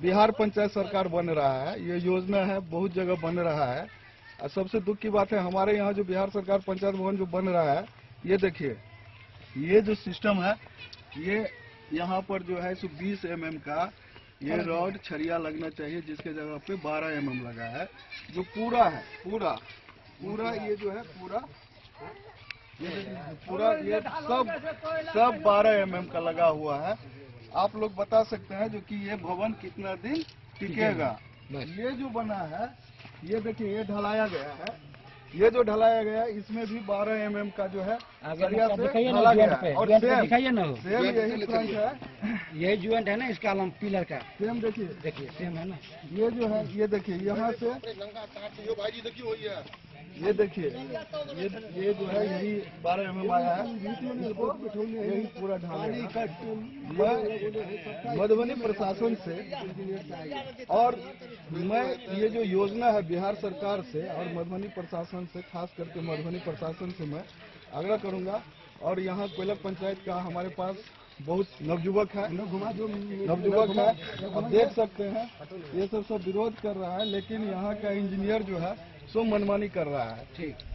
बिहार पंचायत सरकार बन रहा है। ये योजना है, बहुत जगह बन रहा है। और सबसे दुख की बात है, हमारे यहाँ जो बिहार सरकार पंचायत भवन जो बन रहा है, ये देखिए, ये जो सिस्टम है, ये यहाँ पर जो है 20 mm का ये रॉड छरिया लगना चाहिए, जिसके जगह पे 12 mm लगा है। जो पूरा है, पूरा ये जो है पूरा ये सब 12 mm का लगा हुआ है। आप लोग बता सकते हैं जो कि ये भवन कितना दिन टिकेगा। ये जो बना है, ये देखिए, ये ढलाया गया है। ये जो ढलाया गया है, इसमें भी 12 mm का जो है सरिया से ढला गया है। और सेम यही प्राइस है। यही ज्वाइंट है ना इसका आलम पिलर का, सेम देखिए सेम है ना। ये जो है, ये देखिए, यहाँ से ये देखिए, ये जो है यही 12 mm आया है, इसको यही पूरा ढालेगा। मैं मधुबनी प्रशासन से और मैं ये जो योजना है बिहार सरकार से और मधुबनी प्रशासन से, खास करके मधुबनी प्रशासन से मैं आग्रह करूंगा। और यहाँ कोयलक पंचायत का हमारे पास बहुत नवयुवक है, आप देख सकते हैं ये सब विरोध कर रहा है, लेकिन यहाँ का इंजीनियर जो है सो मनमानी कर रहा है।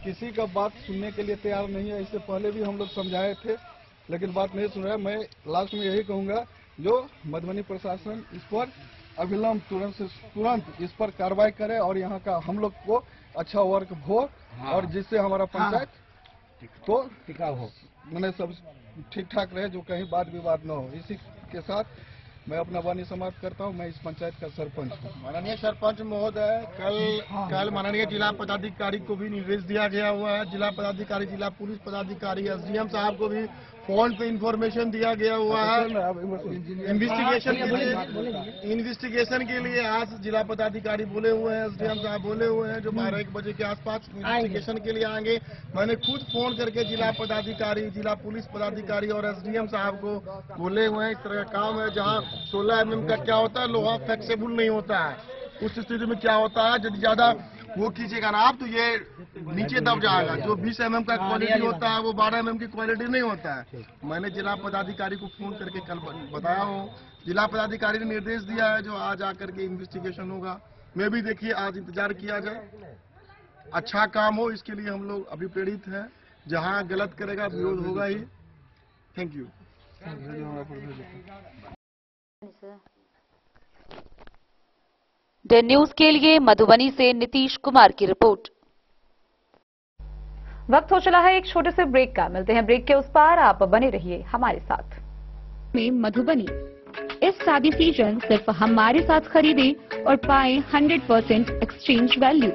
किसी का बात सुनने के लिए तैयार नहीं है। इससे पहले भी हम लोग समझाए थे, लेकिन बात नहीं सुन रहा है। मैं लास्ट में यही कहूँगा, जो मधुबनी प्रशासन इस पर अविलंब तुरंत इस पर कार्रवाई करे और यहाँ का हम लोग को अच्छा वर्क हो और जिससे हमारा पंचायत तो टिकाऊ हो, मैंने सब ठीक ठाक रहे, जो कहीं वाद विवाद न हो। इसी के साथ मैं अपना वाणी समाप्त करता हूं। मैं इस पंचायत का सरपंच हूं। माननीय सरपंच महोदय, कल माननीय जिला पदाधिकारी को भी निर्देश दिया गया हुआ है। जिला पदाधिकारी, जिला पुलिस पदाधिकारी, एसडीएम साहब को भी फोन पे इंफॉर्मेशन दिया गया हुआ है। इन्वेस्टिगेशन के लिए आज जिला पदाधिकारी बोले हुए हैं, एसडीएम साहब बोले हुए हैं, जो 12-1 बजे के आसपास इन्वेस्टिगेशन के लिए आएंगे। मैंने खुद फोन करके जिला पदाधिकारी, जिला पुलिस पदाधिकारी और एसडीएम साहब को बोले हुए हैं। इस तरह का काम है जहाँ 16 mm का क्या होता है, लोहा फ्लेक्सिबल नहीं होता है। उस स्थिति में क्या होता है, यदि ज्यादा वो कीजिएगा ना आप तो ये नीचे दब जाएगा। जो 20 mm का क्वालिटी होता है वो 12 mm की क्वालिटी नहीं होता है। मैंने जिला पदाधिकारी को फोन करके कल बताया हूँ। जिला पदाधिकारी ने निर्देश दिया है जो आज आकर के इन्वेस्टिगेशन होगा। मैं भी देखिए आज इंतजार किया जाए, अच्छा काम हो, इसके लिए हम लोग अभी प्रेरित हैं। जहाँ गलत करेगा विरोध होगा ही। Thank you. द न्यूज के लिए मधुबनी से नीतीश कुमार की रिपोर्ट। वक्त हो चला है एक छोटे से ब्रेक का। मिलते हैं ब्रेक के उस पार, आप बने रहिए हमारे साथ। में मधुबनी इस शादी सीजन सिर्फ हमारे साथ खरीदे और पाए 100% एक्सचेंज वैल्यू।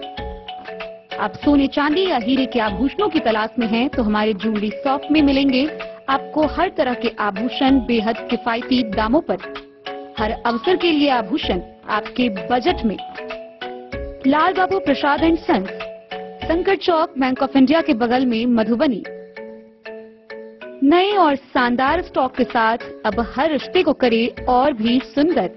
आप सोने चांदी या हीरे के आभूषणों की तलाश में हैं तो हमारे ज्वेलरी शॉप में मिलेंगे आपको हर तरह के आभूषण बेहद किफायती दामों पर। हर अवसर के लिए आभूषण आपके बजट में। लाल बाबू प्रसाद एंड सन्स, संकट चौक, बैंक ऑफ इंडिया के बगल में, मधुबनी। नए और शानदार स्टॉक के साथ अब हर रिश्ते को करे और भी सुंदर।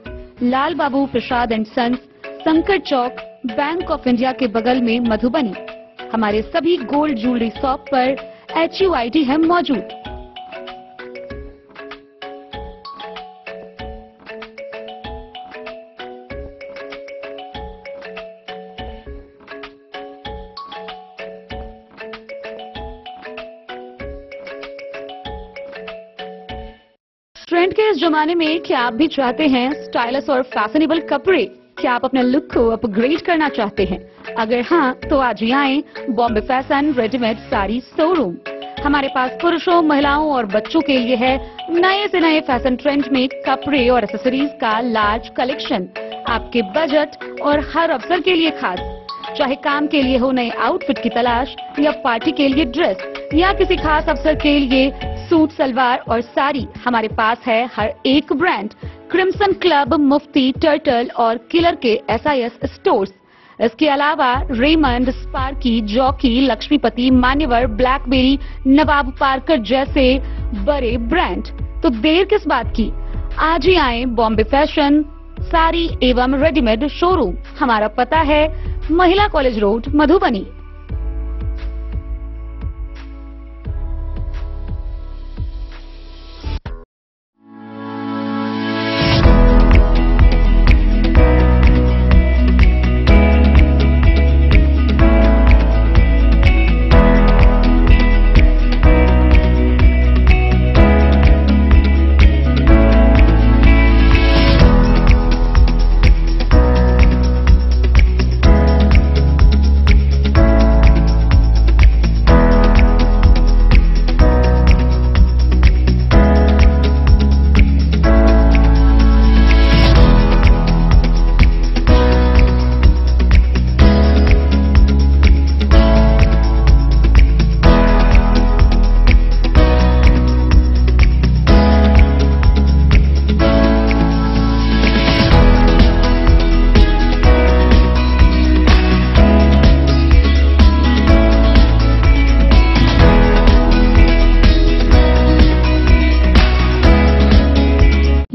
लाल बाबू प्रसाद एंड सन्स, संकट चौक, बैंक ऑफ इंडिया के बगल में, मधुबनी। हमारे सभी गोल्ड ज्वेलरी शॉप पर HUID है मौजूद। ट्रेंड के इस जमाने में क्या आप भी चाहते हैं स्टाइलिश और फैशनेबल कपड़े? क्या आप अपने लुक को अपग्रेड करना चाहते हैं? अगर हाँ तो आज ही आए Bombay fashion readymade sari showroom. हमारे पास पुरुषों, महिलाओं और बच्चों के लिए है नए से नए फैशन ट्रेंड में कपड़े और एक्सेसरीज का लार्ज कलेक्शन। आपके बजट और हर अवसर के लिए खास। चाहे काम के लिए हो नए आउटफिट की तलाश, या पार्टी के लिए ड्रेस, या किसी खास अवसर के लिए सूट, सलवार और साड़ी, हमारे पास है हर एक ब्रांड। क्रिम्सन क्लब, मुफ्ती, टर्टल और किलर के SIS स्टोर्स। इसके अलावा रेमंड, स्पार्की, जॉकी, लक्ष्मीपति, मान्यवर, ब्लैकबेरी, नवाब पार्कर जैसे बड़े ब्रांड। तो देर किस बात की, आज ही आए बॉम्बे फैशन साड़ी एवं रेडीमेड शोरूम। हमारा पता है महिला कॉलेज रोड, मधुबनी।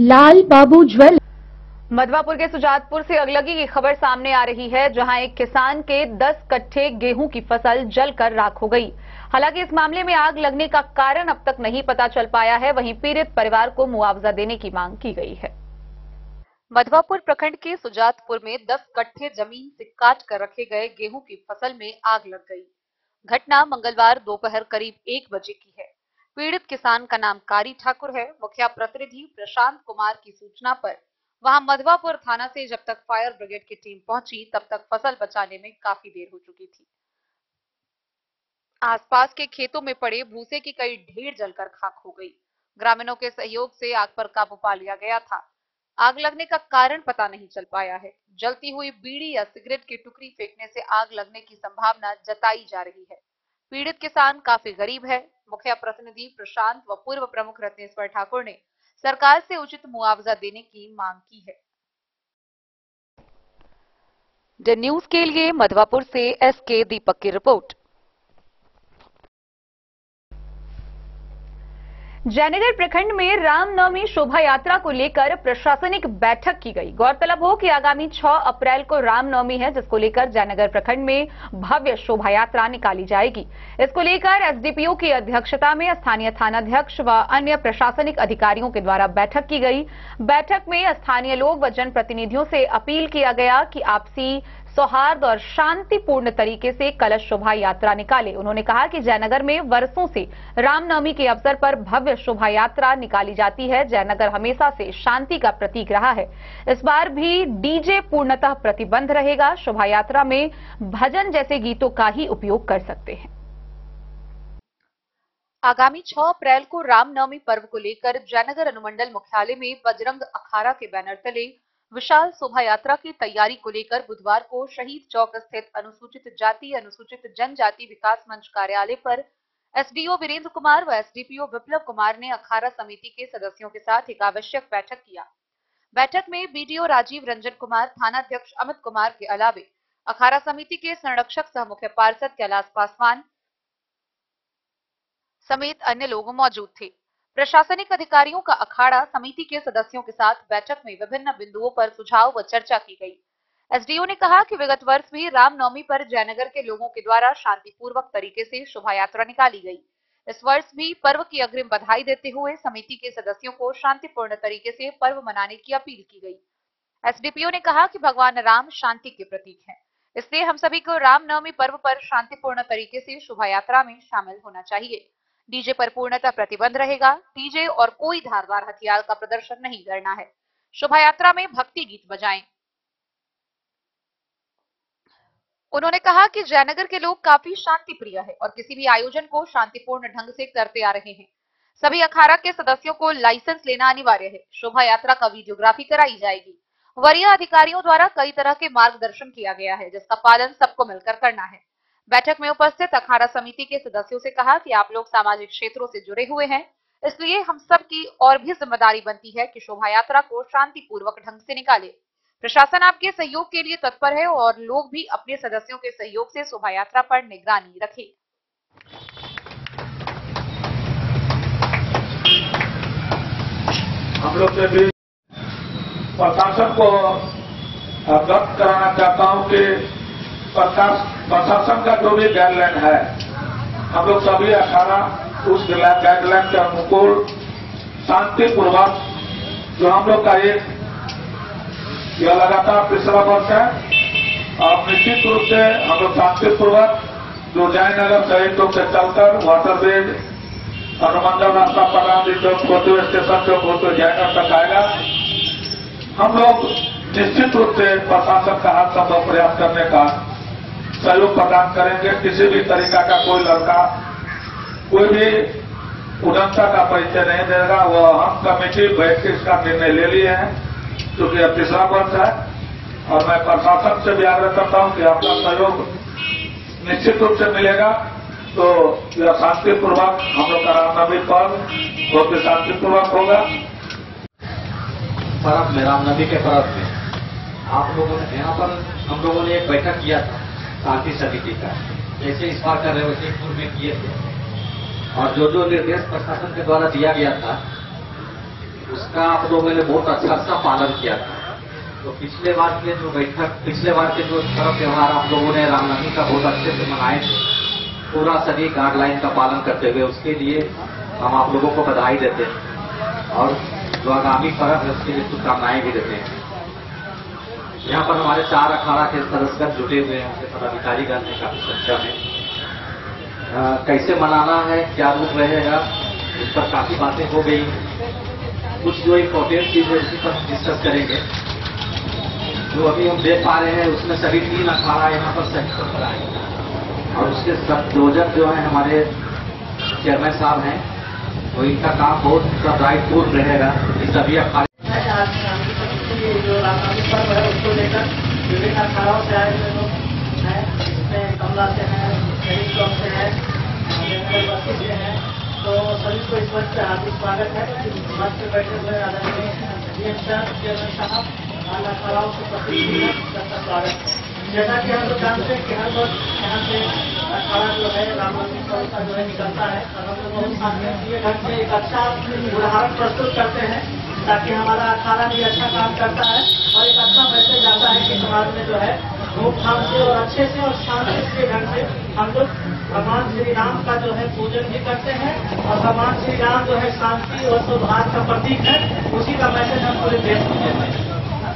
लाल बाबू ज्वेल। मधवापुर के सुजातपुर से अगलगी की खबर सामने आ रही है, जहां एक किसान के 10 कट्ठे गेहूं की फसल जलकर राख हो गई। हालांकि इस मामले में आग लगने का कारण अब तक नहीं पता चल पाया है। वहीं पीड़ित परिवार को मुआवजा देने की मांग की गई है। मधवापुर प्रखंड के सुजातपुर में 10 कट्ठे जमीन से काट कर रखे गए गेहूं की फसल में आग लग गई। घटना मंगलवार दोपहर करीब 1 बजे की है। पीड़ित किसान का नाम कारी ठाकुर है। मुखिया प्रतिनिधि प्रशांत कुमार की सूचना पर वहां मधवापुर थाना से जब तक फायर ब्रिगेड की टीम पहुंची, तब तक फसल बचाने में काफी देर हो चुकी थी। आसपास के खेतों में पड़े भूसे की कई ढेर जलकर खाक हो गई। ग्रामीणों के सहयोग से आग पर काबू पा लिया गया था। आग लगने का कारण पता नहीं चल पाया है। जलती हुई बीड़ी या सिगरेट की टुकड़ी फेंकने से आग लगने की संभावना जताई जा रही है। पीड़ित किसान काफी गरीब है। मुखिया प्रतिनिधि प्रशांत व पूर्व प्रमुख रत्नेश्वर ठाकुर ने सरकार से उचित मुआवजा देने की मांग की है। द न्यूज के लिए मधवापुर से एसके दीपक की रिपोर्ट। जयनगर प्रखंड में रामनवमी शोभा यात्रा को लेकर प्रशासनिक बैठक की गई। गौरतलब हो कि आगामी 6 अप्रैल को रामनवमी है, जिसको लेकर जयनगर प्रखंड में भव्य शोभा यात्रा निकाली जाएगी। इसको लेकर एसडीपीओ की अध्यक्षता में स्थानीय थानाध्यक्ष व अन्य प्रशासनिक अधिकारियों के द्वारा बैठक की गई। बैठक में स्थानीय लोग व जनप्रतिनिधियों से अपील किया गया कि आपसी सौहार्द और शांतिपूर्ण तरीके से कलश शोभा यात्रा निकाले। उन्होंने कहा कि जयनगर में वर्षों से रामनवमी के अवसर पर भव्य शोभा यात्रा निकाली जाती है। जयनगर हमेशा से शांति का प्रतीक रहा है। इस बार भी डीजे पूर्णतः प्रतिबंध रहेगा। शोभा यात्रा में भजन जैसे गीतों का ही उपयोग कर सकते हैं। आगामी 6 अप्रैल को रामनवमी पर्व को लेकर जयनगर अनुमंडल मुख्यालय में बजरंग अखाड़ा के बैनर तले विशाल शोभा यात्रा की तैयारी को लेकर बुधवार को शहीद चौक स्थित अनुसूचित जाति अनुसूचित जनजाति विकास मंच कार्यालय पर एसडीओ वीरेंद्र कुमार व एसडीपीओ विप्लव कुमार ने अखाड़ा समिति के सदस्यों के साथ एक आवश्यक बैठक किया। बैठक में बीडीओ राजीव रंजन कुमार, थानाध्यक्ष अमित कुमार के अलावे अखाड़ा समिति के संरक्षक सह मुख्य पार्षद कैलाश पासवान समेत अन्य लोग मौजूद थे। प्रशासनिक अधिकारियों का अखाड़ा समिति के सदस्यों के साथ बैठक में विभिन्न बिंदुओं पर सुझाव व चर्चा की गई। एसडीओ ने कहा कि विगत वर्ष भी रामनवमी पर जयनगर के लोगों के द्वारा शांतिपूर्वक तरीके से शोभा यात्रा निकाली गई। इस वर्ष भी पर्व की अग्रिम बधाई देते हुए समिति के सदस्यों को शांतिपूर्ण तरीके से पर्व मनाने की अपील की गई। एसडीपीओ ने कहा कि भगवान राम शांति के प्रतीक हैं, इसलिए हम सभी को रामनवमी पर्व पर शांतिपूर्ण तरीके से शोभा यात्रा में शामिल होना चाहिए। डीजे पर पूर्णतः प्रतिबंध रहेगा। डीजे और कोई धारदार हथियार का प्रदर्शन नहीं करना है। शोभा यात्रा में भक्ति गीत बजाएं। उन्होंने कहा कि जयनगर के लोग काफी शांति प्रिय है और किसी भी आयोजन को शांतिपूर्ण ढंग से करते आ रहे हैं। सभी अखाड़ा के सदस्यों को लाइसेंस लेना अनिवार्य है। शोभा यात्रा का वीडियोग्राफी कराई जाएगी। वरीय अधिकारियों द्वारा कई तरह के मार्गदर्शन किया गया है, जिसका पालन सबको मिलकर करना है। बैठक में उपस्थित अखाड़ा समिति के सदस्यों से कहा कि आप लोग सामाजिक क्षेत्रों से जुड़े हुए हैं, इसलिए हम सब की और भी जिम्मेदारी बनती है कि शोभा यात्रा को शांतिपूर्वक ढंग से निकाले। प्रशासन आपके सहयोग के लिए तत्पर है और लोग भी अपने सदस्यों के सहयोग से शोभा यात्रा पर निगरानी रखें। हम लोग से भी प्रशासन को अवगत कराना चाहता हूं कि प्रशासन का जो भी गाइडलाइन है, हम लोग सभी अखाड़ा उस गाइडलाइन के अनुकूल शांतिपूर्वक, जो हम लोग का यह लगातार पिछला वर्ष है, और निश्चित रूप से हम लोग शांतिपूर्वक जो जयनगर शहीद चौक से चलकर वाटरब्रिज, अनुमंडल रास्ता, परांदी चौक, फोटो स्टेशन चौक होते जयनगर तक आएगा। हम लोग निश्चित रूप से प्रशासन का हर संभव प्रयास करने का सहयोग प्रदान करेंगे। किसी भी तरीका का कोई लड़का कोई भी उदंता का परिचय नहीं देगा। वह हम कमेटी बैठ के इसका निर्णय ले लिए हैं, क्योंकि अब तीसरा वर्ष है और मैं प्रशासन से भी आग्रह करता हूं कि आपका सहयोग निश्चित रूप से मिलेगा। तो यह शांतिपूर्वक हम लोग का रामनवमी पर्व बहुत ही शांतिपूर्वक होगा। पर्व में, रामनवमी के पर्व में आप लोगों ने यहाँ पर हम लोगों ने एक बैठक किया था शांति समिति का, जैसे इस बार कर रहे वैसे पूर्व में किए थे, और जो जो निर्देश प्रशासन के द्वारा दिया गया था उसका आप लोगों ने बहुत अच्छा पालन किया था। तो पिछले बार के जो पर्व त्योहार आप लोगों ने रामनवमी का बहुत अच्छे से मनाए थे, पूरा सभी गाइडलाइन का पालन करते हुए, उसके लिए हम आप लोगों को बधाई देते हैं और जो आगामी पर्व है उसके लिए शुभकामनाएं भी देते हैं। यहाँ पर हमारे 4 अखाड़ा के सदस्य जुटे हुए हैं, उनके पदाधिकारीगण ने काफी संख्या में। कैसे मनाना है, क्या रूप रहेगा, उस पर काफी बातें हो गई। कुछ जो इम्पोर्टेंट चीज है उसी पर डिस्कस करेंगे। जो अभी हम देख पा रहे हैं उसमें सभी 3 अखाड़ा यहाँ पर सेंटर पर आए और उसके संयोजक जो है हमारे चेयरमैन साहब हैं, तो इनका काम बहुत दायित्वपूर्ण रहेगा। इस सभी अखाड़े जो रामनवमी पर्व है उसको लेकर विभिन्न अखाड़ों से आए हुए लोग हैं, इसमें कमला से हैं, शहीद चौक से हैं, बस्ती से हैं, तो सभी को इस मंच पर हार्दिक स्वागत है। मंच पर बैठे हुए आदरणीय डीएम चेयरमैन साहब, अखाड़ाओं से सबका स्वागत है। जैसा कि हम लोग जानते हैं कि हर वक्त यहाँ से अखाड़ा जो है रामनवमी पर्व का जो है निकलता है और हम लोग बहुत शांतिप्रिय ढंग से एक अच्छा उदाहरण प्रस्तुत करते हैं ताकि हमारा अखाड़ा भी अच्छा काम करता है और एक अच्छा मैसेज आता है कि समाज में जो है धूमधाम से और अच्छे से और शांतिप्रिय ढंग से हम लोग भगवान श्री राम का जो है पूजन भी करते हैं और भगवान श्री राम जो है शांति और सौहार्द का प्रतीक है, उसी का मैसेज हम पूरे देश को देते हैं।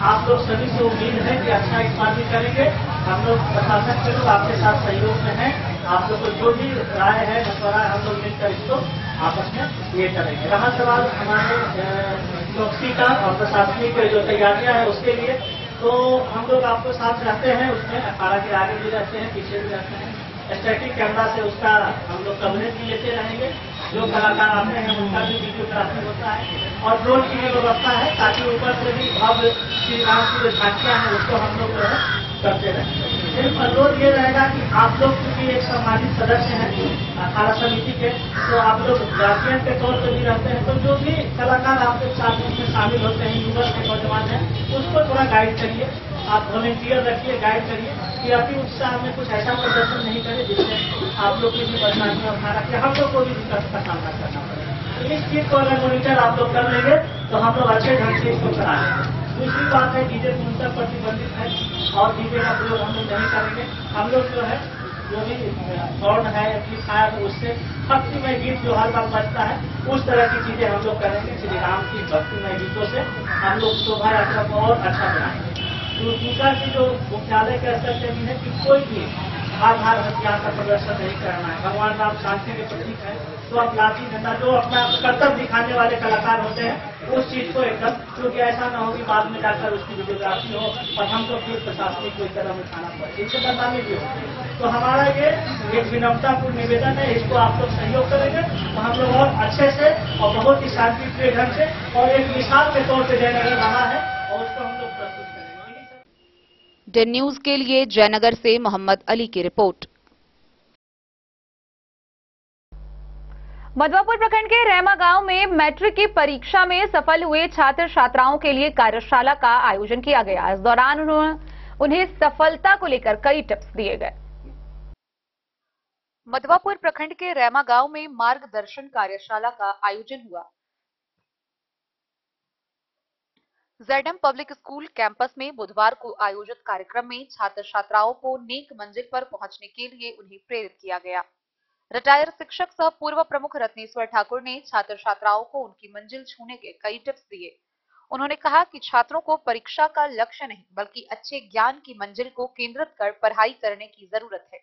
आप लोग सभी से उम्मीद है कि अच्छा इस बार भी करेंगे। हम लोग प्रशासन के लोग आपके साथ सहयोग में हैं। आप लोग को जो भी राय है मशवरा है हम लोग मिलकर इसको आपस में ये करेंगे। रहा सवाल हमारे चौकसी का और प्रशासनिक जो तैयारियां हैं उसके लिए, तो हम लोग आपको साथ रहते हैं, उसमें अखाड़ा के आगे भी रहते हैं, पीछे भी रहते हैं। स्टैटिक कैमरा से उसका हम लोग कवरेज भी लेते रहेंगे। जो कलाकार आते हैं उनका भी वीडियोग्राफी होता है और ड्रोन की भी व्यवस्था है ताकि ऊपर से भी अब श्री राम की जो झांकियां हैं उसको हम लोग जो है करते रहें। सिर्फ अनुरोध ये रहेगा कि आप लोग क्योंकि एक सम्मानित सदस्य हैं अखाड़ा समिति के, तो आप लोग गार्जियन के तौर पर भी रहते हैं, तो जो भी कलाकार आपके साथ में शामिल होते हैं, युवा के नौजवान हैं, उसको थोड़ा गाइड करिए। आप वॉलेंटियर रखिए, गाइड करिए कि अति उत्साह में कुछ ऐसा प्रदर्शन नहीं करे जिससे आप लोग की भी बदनामी और खाना कि हम लोग को भी दिक्कत का सामना करना पड़े। इस चीज को अगर मॉनिटर आप लोग कर लेंगे तो हम लोग अच्छे ढंग से इसको करा लेंगे। दूसरी बात है डीजे पूर्णतः प्रतिबंधित है और डीजे का प्रयोग हम लोग नहीं करेंगे। हम लोग जो है जो भी हॉर्न है एम्पलीफायर उससे भक्तिमय गीत जो हर बार बजता है उस तरह की चीजें हम लोग करेंगे। श्री राम की भक्तिमय गीतों से हम लोग शोभा यात्रा को और अच्छा बनाएंगे। दूसरा की जो मुख्यालय के स्तर से भी है कि कोई भी आधार हथियार का प्रदर्शन नहीं करना है। भगवान राम शांति के प्रतीक है, तो आप लाठी डंडा जो अपना कर्तव्य दिखाने वाले कलाकार होते हैं उस चीज को एकदम, क्योंकि ऐसा ना हो कि बाद में जाकर उसकी वीडियोग्राफी हो और हमको फिर प्रशासनिक कोई कदम उठाना पड़े, इससे बदनामी भी होती है। तो हमारा ये एक विनम्रतापूर्ण निवेदन है, इसको आप लोग सहयोग करेंगे तो हम लोग और अच्छे से और बहुत ही शांतिप्रिय ढंग से और एक मिसाल के तौर पर जयनगर बना है और उसको हम लोग प्रस्तुत करेंगे। डे न्यूज के लिए जयनगर से मोहम्मद अली की रिपोर्ट। मधवापुर प्रखंड के रहमा गांव में मैट्रिक की परीक्षा में सफल हुए छात्र छात्राओं के लिए कार्यशाला का आयोजन किया गया। इस दौरान उन्हें सफलता को लेकर कई टिप्स दिए गए। मधवापुर प्रखंड के रहमा गांव में मार्गदर्शन कार्यशाला का आयोजन हुआ। जेडएम पब्लिक स्कूल कैंपस में बुधवार को आयोजित कार्यक्रम में छात्र छात्राओं को नेक मंजिल पर पहुंचने के लिए उन्हें प्रेरित किया गया। रिटायर शिक्षक सह पूर्व प्रमुख रत्नेश्वर ठाकुर ने छात्र छात्राओं को उनकी मंजिल छूने के कई टिप्स दिए। उन्होंने कहा कि छात्रों को परीक्षा का लक्ष्य नहीं बल्कि अच्छे ज्ञान की मंजिल को केंद्रित कर पढ़ाई करने की जरूरत है।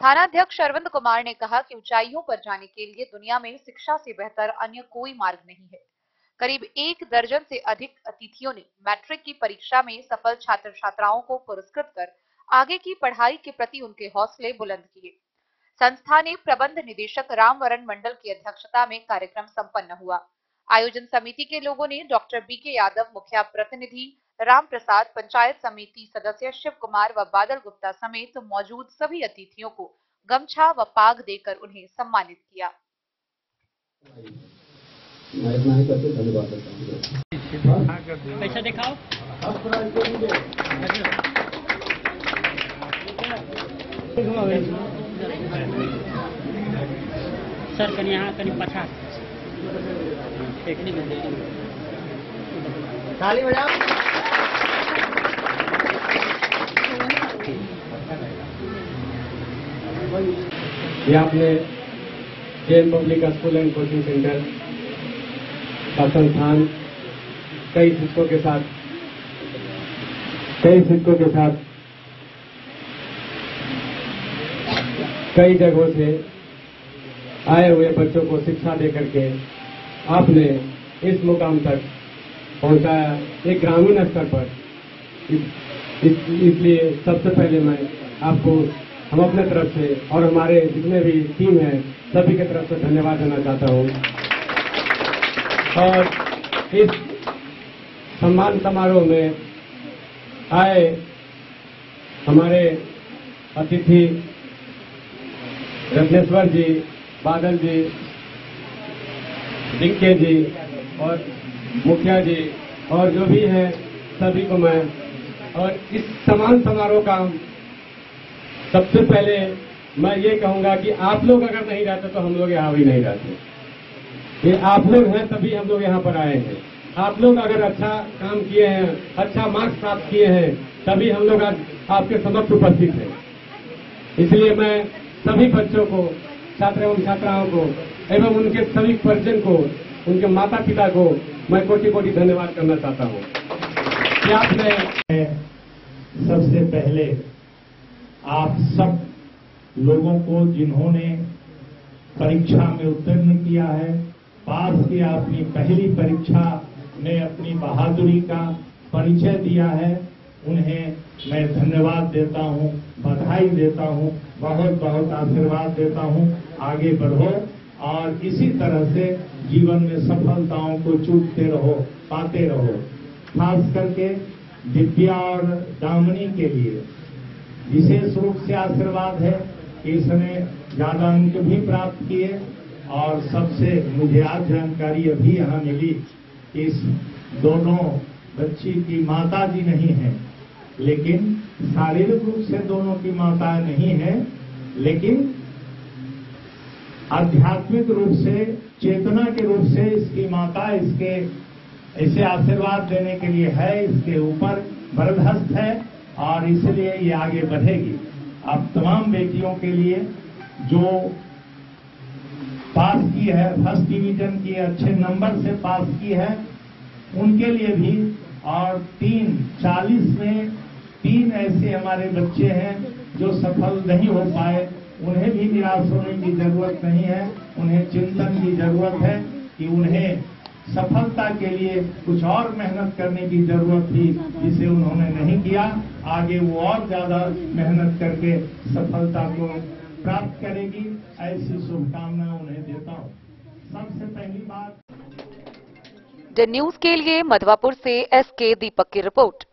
थानाध्यक्ष अरविंद कुमार ने कहा कि ऊंचाइयों पर जाने के लिए दुनिया में शिक्षा से बेहतर अन्य कोई मार्ग नहीं है। करीब 1 दर्जन से अधिक अतिथियों ने मैट्रिक की परीक्षा में सफल छात्र छात्राओं को पुरस्कृत कर आगे की पढ़ाई के प्रति उनके हौसले बुलंद किए। संस्था ने प्रबंध निदेशक रामवरण मंडल की अध्यक्षता में कार्यक्रम संपन्न हुआ। आयोजन समिति के लोगों ने डॉक्टर बीके यादव, मुखिया प्रतिनिधि राम प्रसाद, पंचायत समिति सदस्य शिव कुमार व बादल गुप्ता समेत मौजूद सभी अतिथियों को गमछा व पाग देकर उन्हें सम्मानित किया। धन्यवाद। पैसा दिखाओ। सर कहीं यहाँ कहीं 50 एक नहीं ताली बजाओ। ये आपने Jain public school and coaching centre का संस्थान कई शिक्षकों के साथ कई जगहों से आए हुए बच्चों को शिक्षा दे करके आपने इस मुकाम तक पहुंचाया, एक ग्रामीण स्तर पर। इसलिए सबसे पहले मैं आपको हम अपने तरफ से और हमारे जितने भी टीम हैं सभी की तरफ से धन्यवाद देना चाहता हूं। और इस सम्मान समारोह में आए हमारे अतिथि रत्नेश्वर जी, बादल जी, डिंके जी और मुखिया जी और जो भी हैं सभी को मैं, और इस सम्मान समारोह का सबसे पहले मैं ये कहूंगा कि आप लोग अगर नहीं रहते तो हम लोग यहाँ भी नहीं रहते। ये आप लोग हैं तभी हम लोग यहाँ पर आए हैं। आप लोग अगर अच्छा काम किए हैं, अच्छा मार्क्स प्राप्त किए हैं, तभी हम लोग आज आपके समक्ष उपस्थित हैं। इसलिए मैं सभी बच्चों को, छात्र एवं छात्राओं को एवं उनके सभी परिजन को, उनके माता पिता को मैं कोटि कोटि धन्यवाद करना चाहता हूँ कि आपने सबसे पहले आप सब लोगों को जिन्होंने परीक्षा में उत्तीर्ण किया है, पास किया, अपनी पहली परीक्षा में अपनी बहादुरी का परिचय दिया है, उन्हें मैं धन्यवाद देता हूं, बधाई देता हूं, बहुत बहुत आशीर्वाद देता हूं। आगे बढ़ो और इसी तरह से जीवन में सफलताओं को चूमते रहो, पाते रहो। खास करके दिव्या और दामिनी के लिए विशेष रूप से आशीर्वाद है कि इसने ज्यादा अंक भी प्राप्त किए। और सबसे मुझे आज जानकारी अभी यहाँ मिली कि इस दोनों बच्ची की माता जी नहीं है, लेकिन शारीरिक रूप से दोनों की माता नहीं है, लेकिन आध्यात्मिक रूप से, चेतना के रूप से इसकी माता इसे आशीर्वाद देने के लिए है, इसके ऊपर बरदस्त है और इसलिए ये आगे बढ़ेगी। अब तमाम बेटियों के लिए जो पास की है, फर्स्ट डिवीजन की अच्छे नंबर से पास की है, उनके लिए भी, और 40 में 3 ऐसे हमारे बच्चे हैं जो सफल नहीं हो पाए, उन्हें भी निराश होने की जरूरत नहीं है। उन्हें चिंतन की जरूरत है कि उन्हें सफलता के लिए कुछ और मेहनत करने की जरूरत थी, जिसे उन्होंने नहीं किया। आगे वो और ज्यादा मेहनत करके सफलता को प्राप्त करेगी, ऐसी शुभकामना उन्हें देता हूँ। सबसे पहली बात, द न्यूज के लिए मधवापुर से एसके दीपक की रिपोर्ट।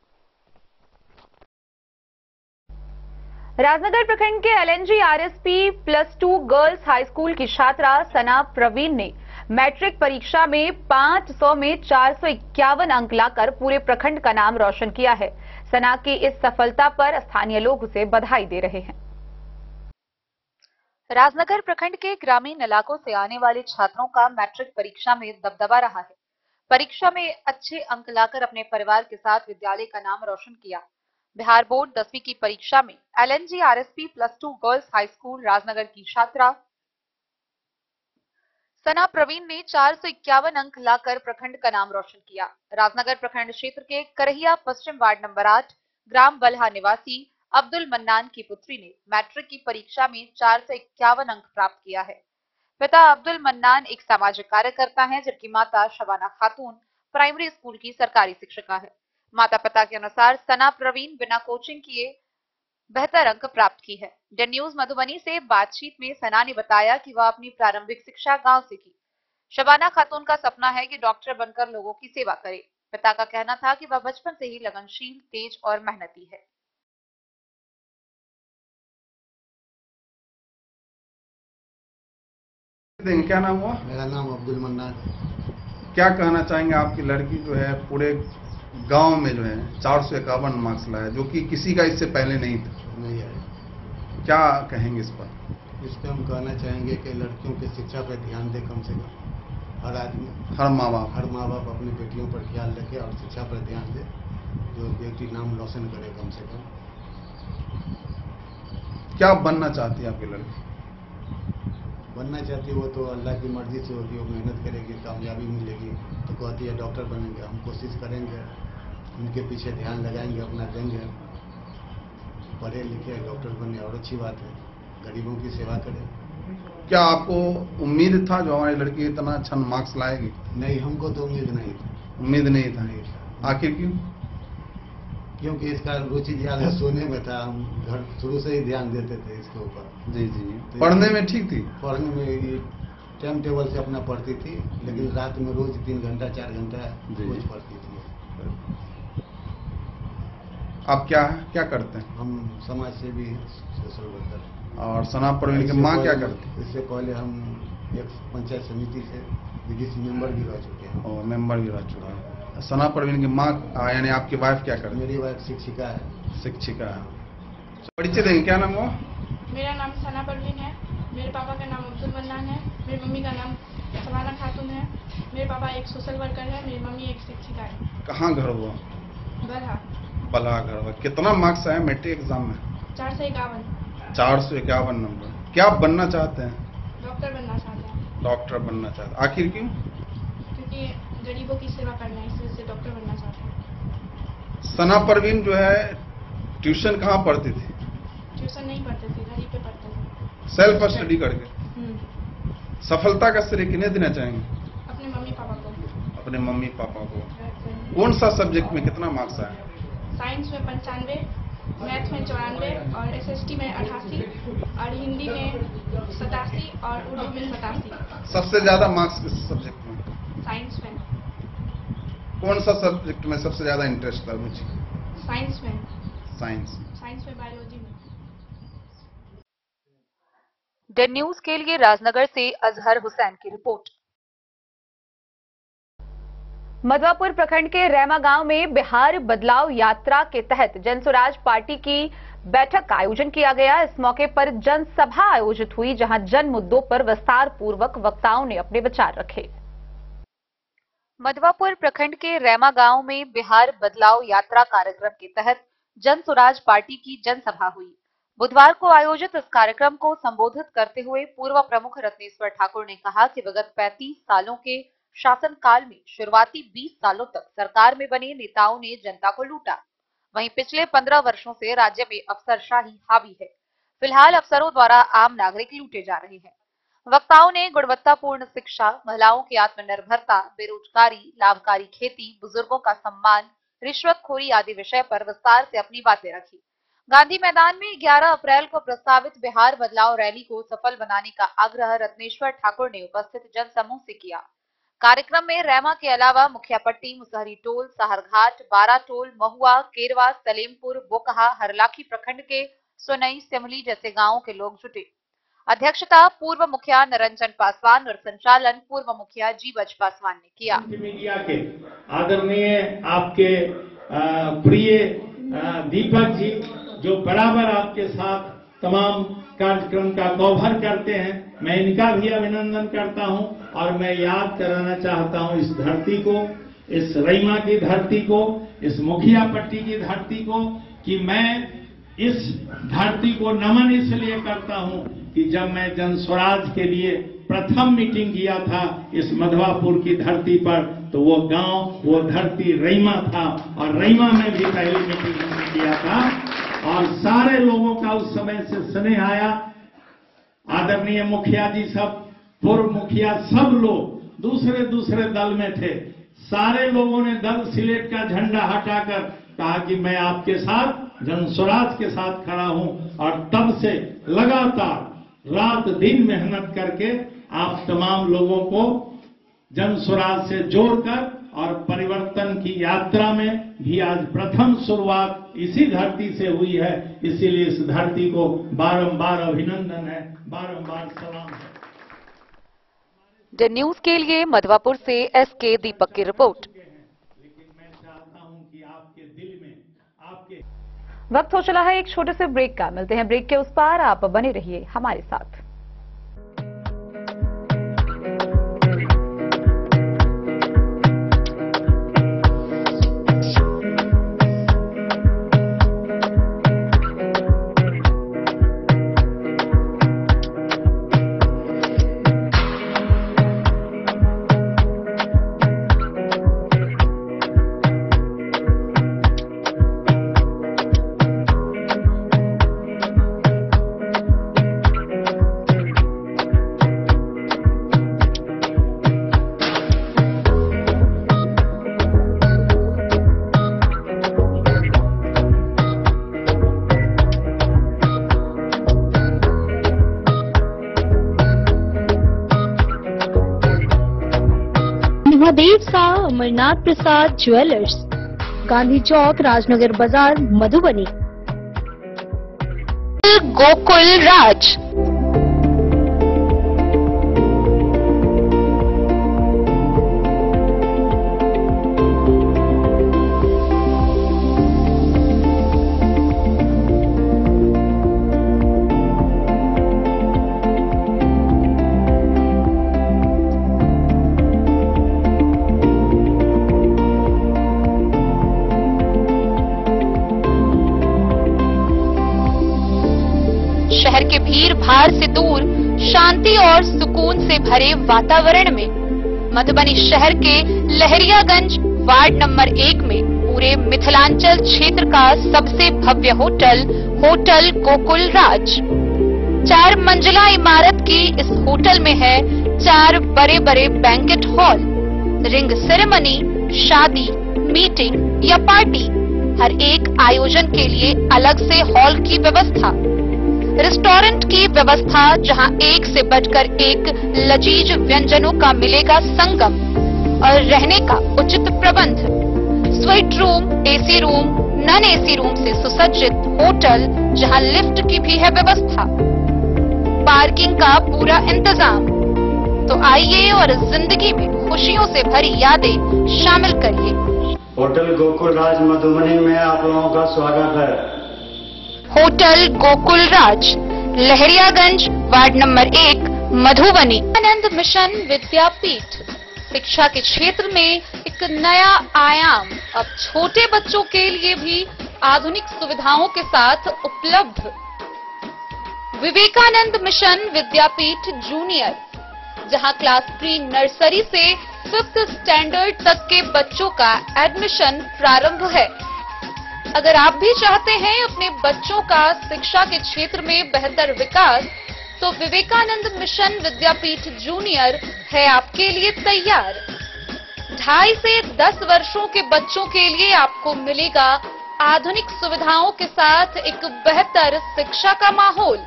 राजनगर प्रखंड के LNG RSP +2 girls high school की छात्रा सना प्रवीण ने मैट्रिक परीक्षा में 500 में 451 अंक लाकर पूरे प्रखंड का नाम रोशन किया है। सना की इस सफलता पर स्थानीय लोग उसे बधाई दे रहे हैं। राजनगर प्रखंड के ग्रामीण इलाकों से आने वाले छात्रों का मैट्रिक परीक्षा में दबदबा रहा है। परीक्षा में अच्छे अंक लाकर अपने परिवार के साथ विद्यालय का नाम रोशन किया। बिहार बोर्ड 10वीं की परीक्षा में LNG RSP +2 girls high school Rajnagar की छात्रा सना प्रवीण ने 451 अंक लाकर प्रखंड का नाम रोशन किया। राजनगर प्रखंड क्षेत्र के करहिया पश्चिम वार्ड नंबर 8 ग्राम बल्हा निवासी अब्दुल मन्नान की पुत्री ने मैट्रिक की परीक्षा में 451 अंक प्राप्त किया है। पिता अब्दुल मन्नान एक सामाजिक कार्यकर्ता हैं, जबकि माता शबाना खातून प्राइमरी स्कूल की सरकारी शिक्षिका है। माता पिता के अनुसार सना प्रवीण बिना कोचिंग किए बेहतर अंक प्राप्त की है। द न्यूज मधुबनी से बातचीत में सना ने बताया कि वह अपनी प्रारंभिक शिक्षा गांव से की। शबाना खातून का सपना है कि डॉक्टर बनकर लोगों की सेवा करे। पिता का कहना था कि वह बचपन से ही लगनशील, तेज और मेहनती है। क्या नाम हुआ? मेरा नाम अब्दुल मन्नान। क्या कहना चाहेंगे, आपकी लड़की जो है पूरे गांव में जो है 451 मार्क्स लाया, जो कि किसी का इससे पहले नहीं था? नहीं आया। क्या कहेंगे इस पर? इस पर हम कहना चाहेंगे कि लड़कियों की शिक्षा पर ध्यान दे कम से कम। हर आदमी, हर माँ बाप अपनी बेटियों पर ख्याल रखे और शिक्षा पर ध्यान दे, जो बेटी नाम रोशन करे कम से कम। क्या बनना चाहती है आपकी लड़की? बनना चाहती है वो तो अल्लाह की मर्जी से होगी, वो मेहनत करेगी, कामयाबी मिलेगी तो कहती है डॉक्टर बनेंगे। हम कोशिश करेंगे, उनके पीछे ध्यान लगाएंगे, अपना देंगे, पढ़े लिखे डॉक्टर बने और अच्छी बात है, गरीबों की सेवा करें। क्या आपको उम्मीद था जो हमारी लड़की इतना अच्छा मार्क्स लाएगी? नहीं, हमको तो उम्मीद नहीं था। उम्मीद नहीं था? आखिर क्यों? क्योंकि इसका रुचि ज्यादा सोने में था, हम घर शुरू से ही ध्यान देते थे इसके ऊपर। जी जी। तो पढ़ने में ठीक थी? पढ़ने में ये टाइम टेबल से अपना पढ़ती थी, लेकिन रात में रोज 3 घंटा 4 घंटा रोज पढ़ती थी। आप क्या करते हैं? हम समाज सेवी, सोशल वर्कर। और सना परवीन की माँ क्या करती है? इससे पहले हम एक पंचायत समिति से बीडीसी मेंबर भी रह चुके हैं। और मेंबर भी रह चुके हैं। सना परवीन की माँ यानी आपकी वाइफ क्या करती है? मेरी वाइफ शिक्षिका है। शिक्षिका है। परिचय देंगे, क्या नाम हुआ? मेरा नाम सना परवीन है। मेरे पापा का नाम अब्दुल मन्नान है। मेरी मम्मी का नाम सवाना खातून है। मेरे पापा एक सोशल वर्कर है, मेरी मम्मी एक शिक्षिका है। कहाँ घर हुआ? बल्हा घर हुआ। कितना मार्क्स आया मैट्रिक एग्जाम में? 451। 451 नंबर। क्या बनना चाहते हैं? डॉक्टर बनना चाहते हैं। डॉक्टर बनना चाहते हैं। आखिर क्यों? क्योंकि गरीबों की सेवा करना है, इस वजह से डॉक्टर बनना चाहते हैं। सना परवीन जो है ट्यूशन कहाँ पढ़ती थी? ट्यूशन नहीं पढ़ते थे, घर ही पे पढ़ते थे। सेल्फ स्टडी करके। सफलता का श्रेय किन्हें देना चाहेंगे? अपने मम्मी पापा को। अपने मम्मी पापा को। कौन सा सब्जेक्ट में कितना मार्क्स आया? साइंस में 95, मैथ में 94 और एसएसटी में 88 और हिंदी में 87 और उर्दू में 87। सबसे ज्यादा मार्क्स किस सब्जेक्ट में? साइंस में। कौन सा सब्जेक्ट में सबसे ज्यादा इंटरेस्ट था मुझे? साइंस में। साइंस में, बायोलॉजी में। डेन न्यूज के लिए राजनगर से अजहर हुसैन की रिपोर्ट। मधवापुर प्रखंड के रैमा गांव में बिहार बदलाव यात्रा के तहत जनसुराज पार्टी की बैठक का आयोजन किया गया। इस मौके पर जनसभा आयोजित हुई, जहां जन मुद्दों पर विस्तार पूर्वक वक्ताओं ने अपने विचार रखे। मधवापुर प्रखंड के रैमा गांव में बिहार बदलाव यात्रा कार्यक्रम के तहत जनसुराज पार्टी की जनसभा हुई। बुधवार को आयोजित इस कार्यक्रम को संबोधित करते हुए पूर्व प्रमुख रत्नेश्वर ठाकुर ने कहा कि विगत 35 सालों के शासनकाल में शुरुआती 20 सालों तक सरकार में बने नेताओं ने जनता को लूटा। वहीं पिछले 15 वर्षों से राज्य में अफसरशाही हावी है। फिलहाल अफसरों द्वारा आम नागरिक लूटे जा रहे हैं। वक्ताओं ने गुणवत्तापूर्ण शिक्षा, महिलाओं की आत्मनिर्भरता, बेरोजगारी, लाभकारी खेती, बुजुर्गों का सम्मान, रिश्वतखोरी आदि विषय पर विस्तार से अपनी बातें रखी। गांधी मैदान में 11 अप्रैल को प्रस्तावित बिहार बदलाव रैली को सफल बनाने का आग्रह रत्नेश्वर ठाकुर ने उपस्थित जनसमूह से किया। कार्यक्रम में रैमा के अलावा मुखियापट्टी, मुसहरी टोल, सहरघाट, बारा टोल, महुआ, केरवा, सलेमपुर, बोकहा, हरलाखी प्रखंड के सुनई, सिमली जैसे गांवों के लोग जुटे। अध्यक्षता पूर्व मुखिया निरंजन पासवान और संचालन पूर्व मुखिया जीवज पासवान ने किया। मीडिया के आदरणीय आपके प्रिय दीपक जी जो बराबर आपके साथ तमाम कार्यक्रम का कवर करते हैं, मैं इनका भी अभिनंदन करता हूं और मैं याद कराना चाहता हूं इस धरती को, इस रैमा की धरती को, इस मुखिया पट्टी की धरती को कि मैं इस धरती को नमन इसलिए करता हूं कि जब मैं जनस्वराज के लिए प्रथम मीटिंग किया था इस मधवापुर की धरती पर, तो वो गांव, वो धरती रैमा था और रैमा में भी पहली मीटिंग हमने किया था और सारे लोगों का उस समय से स्नेह आया। आदरणीय मुखिया जी सब, पूर्व मुखिया सब लोग दूसरे दल में थे, सारे लोगों ने दल सिलेट का झंडा हटाकर कहा कि मैं आपके साथ जनस्वराज के साथ खड़ा हूं और तब से लगातार रात दिन मेहनत करके आप तमाम लोगों को जनस्वराज से जोड़कर और परिवर्तन की यात्रा में भी आज प्रथम शुरुआत इसी धरती से हुई है। इसीलिए इस धरती को बारंबार अभिनंदन है, बारंबार सलाम है। डेन न्यूज के लिए मधवापुर से एसके दीपक की रिपोर्ट। वक्त हो चला है एक छोटे से ब्रेक का। मिलते हैं ब्रेक के उस पार, आप बने रहिए हमारे साथ। महादेव शाह अमरनाथ प्रसाद ज्वेलर्स, गांधी चौक, राजनगर बाजार, मधुबनी। गोकुल राज। शहर के भीड़ भाड़ से दूर शांति और सुकून से भरे वातावरण में मधुबनी शहर के लहरियागंज वार्ड नंबर 1 में पूरे मिथिलांचल क्षेत्र का सबसे भव्य होटल गोकुल राज। 4 मंजिला इमारत की इस होटल में है 4 बड़े बड़े बैंकेट हॉल, रिंग सेरेमनी, शादी, मीटिंग या पार्टी, हर एक आयोजन के लिए अलग से हॉल की व्यवस्था, रेस्टोरेंट की व्यवस्था जहां एक से बढ़कर एक लजीज व्यंजनों का मिलेगा संगम, और रहने का उचित प्रबंध, suite room, AC room, non AC room से सुसज्जित होटल जहां लिफ्ट की भी है व्यवस्था, पार्किंग का पूरा इंतजाम। तो आइए और जिंदगी में खुशियों से भरी यादें शामिल करिए। होटल गोकुल राज मधुबनी में आप लोगों का स्वागत है। होटल गोकुल राज, लहरियागंज वार्ड नंबर 1, मधुबनी। आनंद मिशन विद्यापीठ शिक्षा के क्षेत्र में एक नया आयाम अब छोटे बच्चों के लिए भी आधुनिक सुविधाओं के साथ उपलब्ध। विवेकानंद मिशन विद्यापीठ जूनियर, जहां क्लास प्री नर्सरी से 5th स्टैंडर्ड तक के बच्चों का एडमिशन प्रारंभ है। अगर आप भी चाहते हैं अपने बच्चों का शिक्षा के क्षेत्र में बेहतर विकास, तो विवेकानंद मिशन विद्यापीठ जूनियर है आपके लिए तैयार। 2.5 से 10 वर्षों के बच्चों के लिए आपको मिलेगा आधुनिक सुविधाओं के साथ एक बेहतर शिक्षा का माहौल।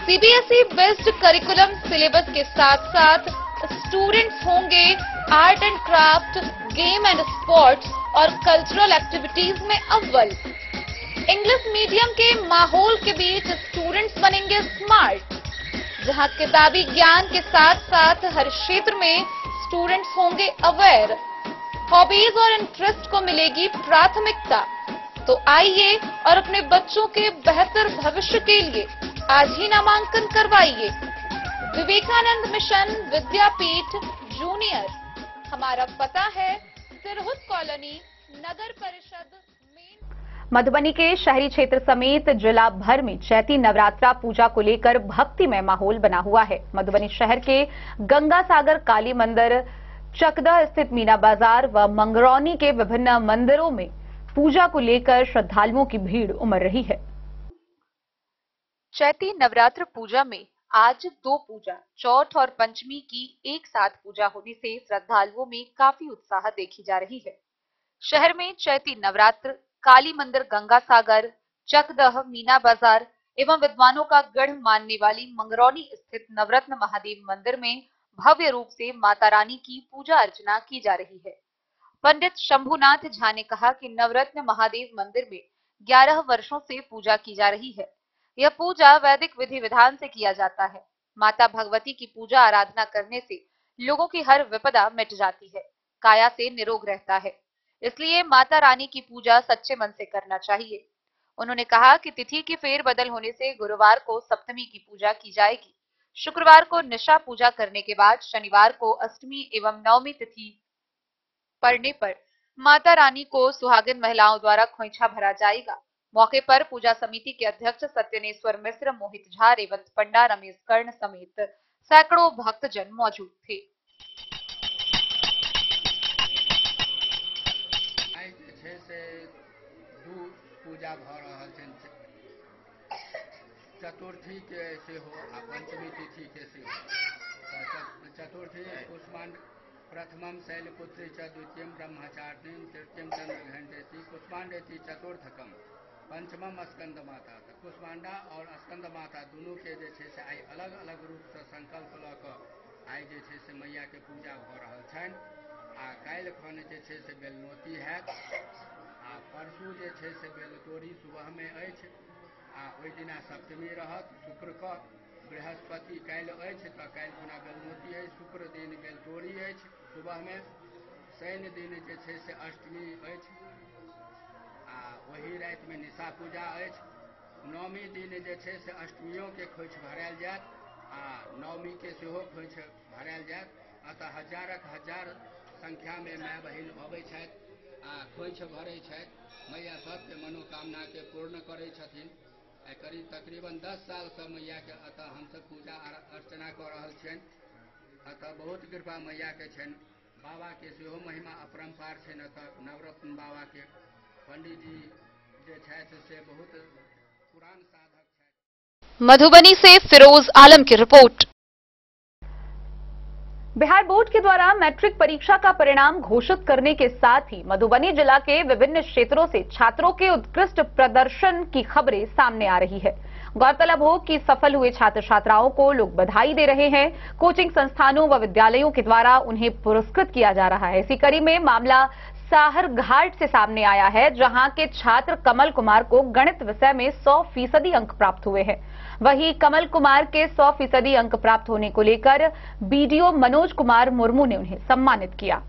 सीबीएसई बेस्ड करिकुलम सिलेबस के साथ साथ स्टूडेंट्स होंगे art and craft, game and sports और कल्चरल एक्टिविटीज में अव्वल। इंग्लिश मीडियम के माहौल के बीच स्टूडेंट्स बनेंगे स्मार्ट, जहां किताबी ज्ञान के साथ साथ हर क्षेत्र में स्टूडेंट्स होंगे अवेयर। हॉबीज और इंटरेस्ट को मिलेगी प्राथमिकता। तो आइए और अपने बच्चों के बेहतर भविष्य के लिए आज ही नामांकन करवाइए। विवेकानंद मिशन विद्यापीठ जूनियर, हमारा पता है सिरहुत कॉलोनी, नगर परिषद मेन। मधुबनी के शहरी क्षेत्र समेत जिला भर में चैती नवरात्रा पूजा को लेकर भक्तिमय माहौल बना हुआ है। मधुबनी शहर के गंगा सागर काली मंदिर, चकदह स्थित मीना बाजार व मंगरौनी के विभिन्न मंदिरों में पूजा को लेकर श्रद्धालुओं की भीड़ उमड़ रही है। चैती नवरात्र पूजा में आज 2 पूजा, चौथ और पंचमी की एक साथ पूजा होने से श्रद्धालुओं में काफी उत्साह देखी जा रही है। शहर में चैती नवरात्र काली मंदिर, गंगा सागर, चकदह, मीना बाजार एवं विद्वानों का गढ़ मानने वाली मंगरौनी स्थित नवरत्न महादेव मंदिर में भव्य रूप से माता रानी की पूजा अर्चना की जा रही है। पंडित शंभुनाथ झा ने कहा कि नवरत्न महादेव मंदिर में 11 वर्षों से पूजा की जा रही है। यह पूजा वैदिक विधि विधान से किया जाता है। माता भगवती की पूजा आराधना करने से लोगों की हर विपदा मिट जाती है, काया से निरोग रहता है। इसलिए माता रानी की पूजा सच्चे मन से करना चाहिए। उन्होंने कहा कि तिथि की फेरबदल होने से गुरुवार को सप्तमी की पूजा की जाएगी। शुक्रवार को निशा पूजा करने के बाद शनिवार को अष्टमी एवं नवमी तिथि पड़ने पर माता रानी को सुहागिन महिलाओं द्वारा खोइछा भरा जाएगा। मौके पर पूजा समिति के अध्यक्ष सत्यनेश्वर मिश्र, मोहित झा, रेवंत पंडा, रमेश कर्ण समेत सैकड़ों भक्तजन मौजूद थे। पूजा भ रहल छन, चतुर्थी के से हो आ पंचमी तिथि के से हो। चतुर्थी कुष्मांड प्रथमम शैलपुत्री च द्वितीयम ब्रह्मचारिणीम तृतीयम चंद्रघंटेति कुष्मांडेति चतुर्थकम पंचमम स्कंद माता। कुष्मांडा और स्कंद माता दोनों के जे छे से आई अलग अलग रूप से संकल्प ल क आई जे छे से मैया के पूजा भ रहल छन। काल्हि खन जे छै से बेलनोती हैत आ परसू जे छै से बेलतोरी सुबहमे अछि आ ओहि दिना सप्तमी रहत शुक्रके बृहस्पति काल्हि अछि तऽ काल्हि खुना बेलनोती अछि शुक्र दिन बेलतोरी अछि सुबहमे शनि दिन जे छै से अष्टमी अछि आ ओही रातिमे निशा पूजा अछि नवमी दिन जे छै से अष्टमियोके खोइछ भरायल जायत आ नवमीके सेहो खोइछ भरायल जायत अतः हजारक हजार संख्यामे माय बहिन अबैत छथि आ खोइछ भरैत छथि मैया सबके मनोकामनाके पूर्ण करैत छथिन। करीब तकरीबन 10 सालसँ मैयाके अतः हमसब पूजा अर्चना कऽ रहल छियनि अतः बहुत कृपा मैयाके छनि। बाबाके सेहो महिमा अपरम्पार छनि अतः नवरत्न बाबाके पंडित जी जे छथि से बहुत पुरान साधक छथि। मधुबनी से फिरोज आलम की रिपोर्ट। बिहार बोर्ड के द्वारा मैट्रिक परीक्षा का परिणाम घोषित करने के साथ ही मधुबनी जिला के विभिन्न क्षेत्रों से छात्रों के उत्कृष्ट प्रदर्शन की खबरें सामने आ रही है। गौरतलब हो कि सफल हुए छात्र छात्राओं को लोग बधाई दे रहे हैं। कोचिंग संस्थानों व विद्यालयों के द्वारा उन्हें पुरस्कृत किया जा रहा है। इसी कड़ी में मामला साहरघाट से सामने आया है, जहां के छात्र कमल कुमार को गणित विषय में 100% अंक प्राप्त हुए हैं। वहीं कमल कुमार के 100% अंक प्राप्त होने को लेकर बीडीओ मनोज कुमार मुर्मू ने उन्हें सम्मानित किया।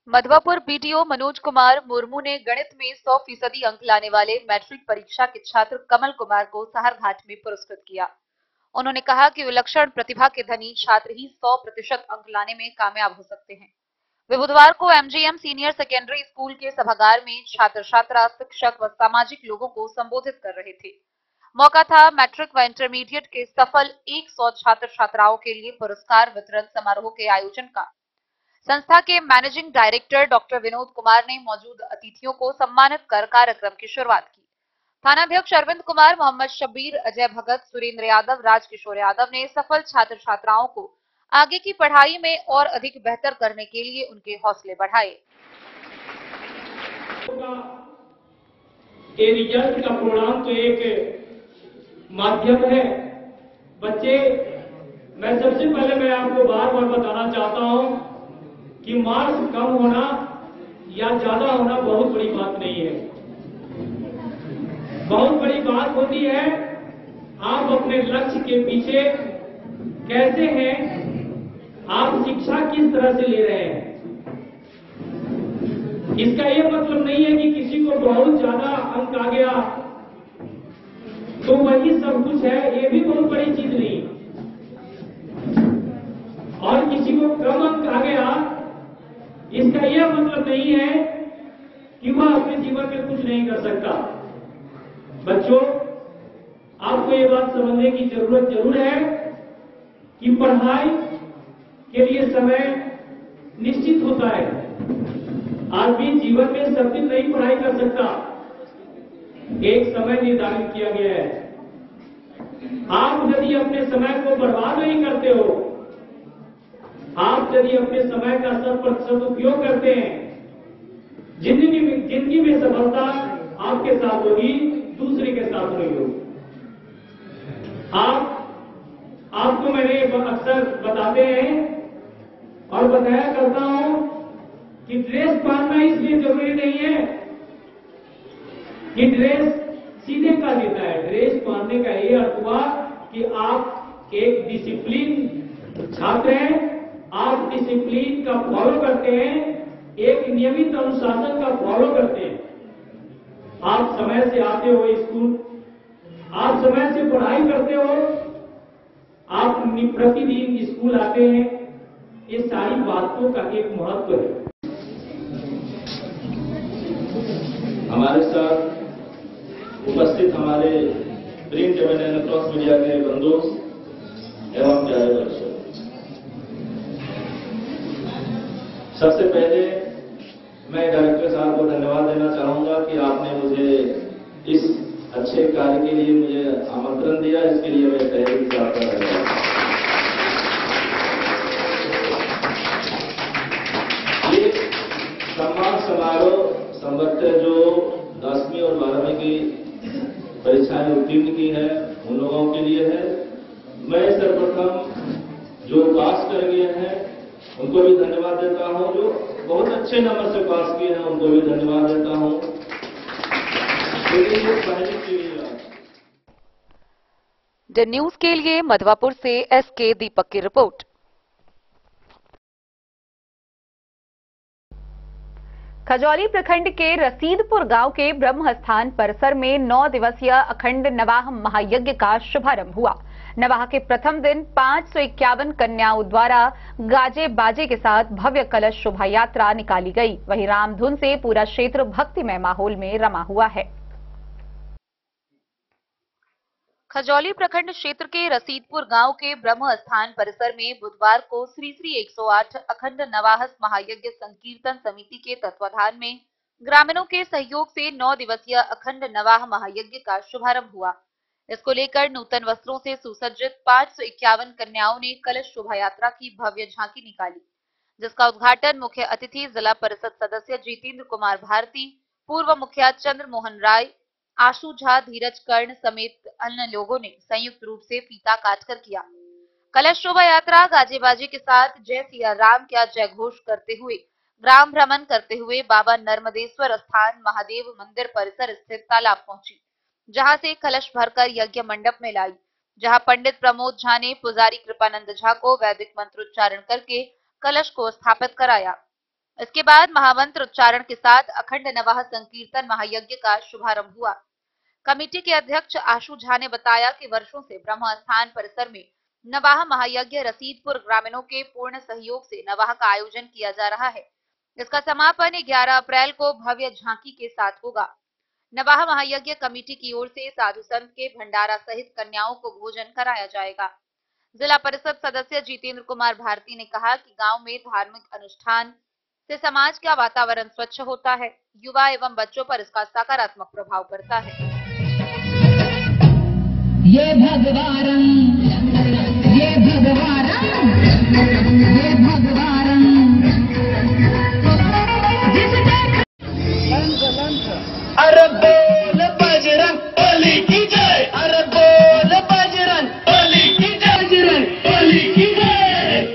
मधवापुर बीडीओ मनोज कुमार मुर्मू ने गणित में 100% अंक लाने वाले मैट्रिक परीक्षा के छात्र कमल कुमार को साहरघाट में पुरस्कृत किया। उन्होंने कहा कि विलक्षण प्रतिभा के धनी छात्र ही 100% अंक लाने में कामयाब हो सकते हैं। वे बुधवार को एमजीएम सीनियर सेकेंडरी स्कूल के सभागार में छात्र छात्रा, शिक्षक व सामाजिक लोगों को संबोधित कर रहे थे। मौका था मैट्रिक व इंटरमीडिएट के सफल 100 छात्र छात्राओं के लिए पुरस्कार वितरण समारोह के आयोजन का। संस्था के managing director doctor Vinod Kumar ने मौजूद अतिथियों को सम्मानित कर कार्यक्रम की शुरुआत की। थानाध्यक्ष अरविंद कुमार, मोहम्मद शब्बीर, अजय भगत, सुरेंद्र यादव, राजकिशोर यादव ने सफल छात्र छात्राओं को आगे की पढ़ाई में और अधिक बेहतर करने के लिए उनके हौसले बढ़ाए। ये रिजल्ट का परिणाम तो एक माध्यम है। बच्चे, मैं सबसे पहले मैं आपको बार बार बताना चाहता हूं कि मार्क्स कम होना या ज्यादा होना बहुत बड़ी बात नहीं है। बहुत बड़ी बात होती है आप अपने लक्ष्य के पीछे कैसे हैं, आप शिक्षा किस तरह से ले रहे हैं। इसका यह मतलब नहीं है कि किसी को बहुत ज्यादा अंक आ गया तो वही सब कुछ है, ये भी बहुत बड़ी चीज नहीं। और किसी को कम अंक आ गया इसका यह मतलब नहीं है कि वह अपने जीवन में कुछ नहीं कर सकता। बच्चों, आपको ये बात समझने की जरूरत जरूर है कि पढ़ाई के लिए समय निश्चित होता है। आदमी जीवन में सब दिन नहीं पढ़ाई कर सकता, एक समय निर्धारित किया गया है। आप यदि अपने समय को बर्बाद नहीं करते हो, आप यदि अपने समय का 100% उपयोग करते हैं, जिंदगी में सफलता आपके साथ होगी, दूसरे के साथ नहीं होगी। आपको मैंने अक्सर बताते हैं और बताया करता हूं कि ड्रेस पहनना इसलिए जरूरी नहीं है कि ड्रेस सीधे का देता है। ड्रेस पहनने का ये अर्थ हुआ कि आप एक डिसिप्लिन छात्र हैं, आप डिसिप्लिन का फॉलो करते हैं, एक नियमित अनुशासन का फॉलो करते हैं। आप समय से आते हो स्कूल, आप समय से पढ़ाई करते हो, आप प्रतिदिन स्कूल आते हैं, ये सारी बातों का एक महत्व है। हमारे साथ उपस्थित हमारे प्रिंट एवं इलेक्ट्रॉनिक्स मीडिया के बंधु एवं प्यारे बच्चों, सबसे पहले मैं डायरेक्टर साहब को धन्यवाद देना चाहूंगा कि आपने मुझे इस अच्छे कार्य के लिए मुझे आमंत्रण दिया, इसके लिए मैं तहे दिल से आपका धन्यवाद। ये सम्मान समारोह संभवतः जो 10वीं और 12वीं की परीक्षाएं उत्तीर्ण की है उन लोगों के लिए है। मैं सर्वप्रथम जो पास कर गए हैं उनको भी धन्यवाद देता हूं। जो बहुत अच्छे नंबर से पास किए हैं उनको भी धन्यवाद देता हूं। द न्यूज के लिए मधवापुर से एसके दीपक की रिपोर्ट। खजौली प्रखंड के रसीदपुर गांव के ब्रह्म स्थान परिसर में 9 दिवसीय अखंड नवाह महायज्ञ का शुभारंभ हुआ। नवाह के प्रथम दिन 551 कन्याओं द्वारा गाजे बाजे के साथ भव्य कलश शोभा यात्रा निकाली गई। वहीं रामधुन से पूरा क्षेत्र भक्तिमय माहौल में रमा हुआ है। खजौली प्रखंड क्षेत्र के रसीदपुर गांव के ब्रह्म स्थान परिसर में बुधवार को श्री श्री 108 अखंड नवाहस महायज्ञ संकीर्तन समिति के तत्वाधान में ग्रामीणों के सहयोग से 9 दिवसीय अखंड नवाह महायज्ञ का शुभारंभ हुआ। इसको लेकर नूतन वस्त्रों से सुसज्जित 551 कन्याओं ने कलश शोभा यात्रा की भव्य झांकी निकाली, जिसका उद्घाटन मुख्य अतिथि जिला परिषद सदस्य जितेंद्र कुमार भारती, पूर्व मुखिया चंद्र मोहन राय, आशु झा, धीरज कर्ण समेत अन्य लोगों ने संयुक्त रूप से फीता काटकर किया। कलश शोभा यात्रा गाजे बाजे के साथ जय सिया राम का जय घोष करते हुए ग्राम भ्रमण करते हुए बाबा नर्मदेश्वर स्थान महादेव मंदिर परिसर स्थित तालाब पहुंची, जहां से कलश भरकर यज्ञ मंडप में लाई, जहां पंडित प्रमोद झा ने पुजारी कृपानंद झा को वैदिक मंत्रोच्चारण करके कलश को स्थापित कराया। इसके बाद महामंत्र उच्चारण के साथ अखंड नवाह संकीर्तन महायज्ञ का शुभारंभ हुआ। कमेटी के अध्यक्ष आशु झा ने बताया कि वर्षों से ब्रह्म स्थान परिसर में नवाह महायज्ञ रसीदपुर ग्रामीणों के पूर्ण सहयोग से नवाह का आयोजन किया जा रहा है। इसका समापन 11 अप्रैल को भव्य झांकी के साथ होगा। नवाह महायज्ञ कमेटी की ओर से साधु संत के भंडारा सहित कन्याओं को भोजन कराया जाएगा। जिला परिषद सदस्य जितेंद्र कुमार भारती ने कहा कि गांव में धार्मिक अनुष्ठान से समाज का वातावरण स्वच्छ होता है, युवा एवं बच्चों पर इसका सकारात्मक प्रभाव पड़ता है। ये भगवान, ये भगवान, ये भगवान। अरे बोल बजरंग बली की जय, अरे बोल बजरंग बली की जय, बजरंग बली की जय।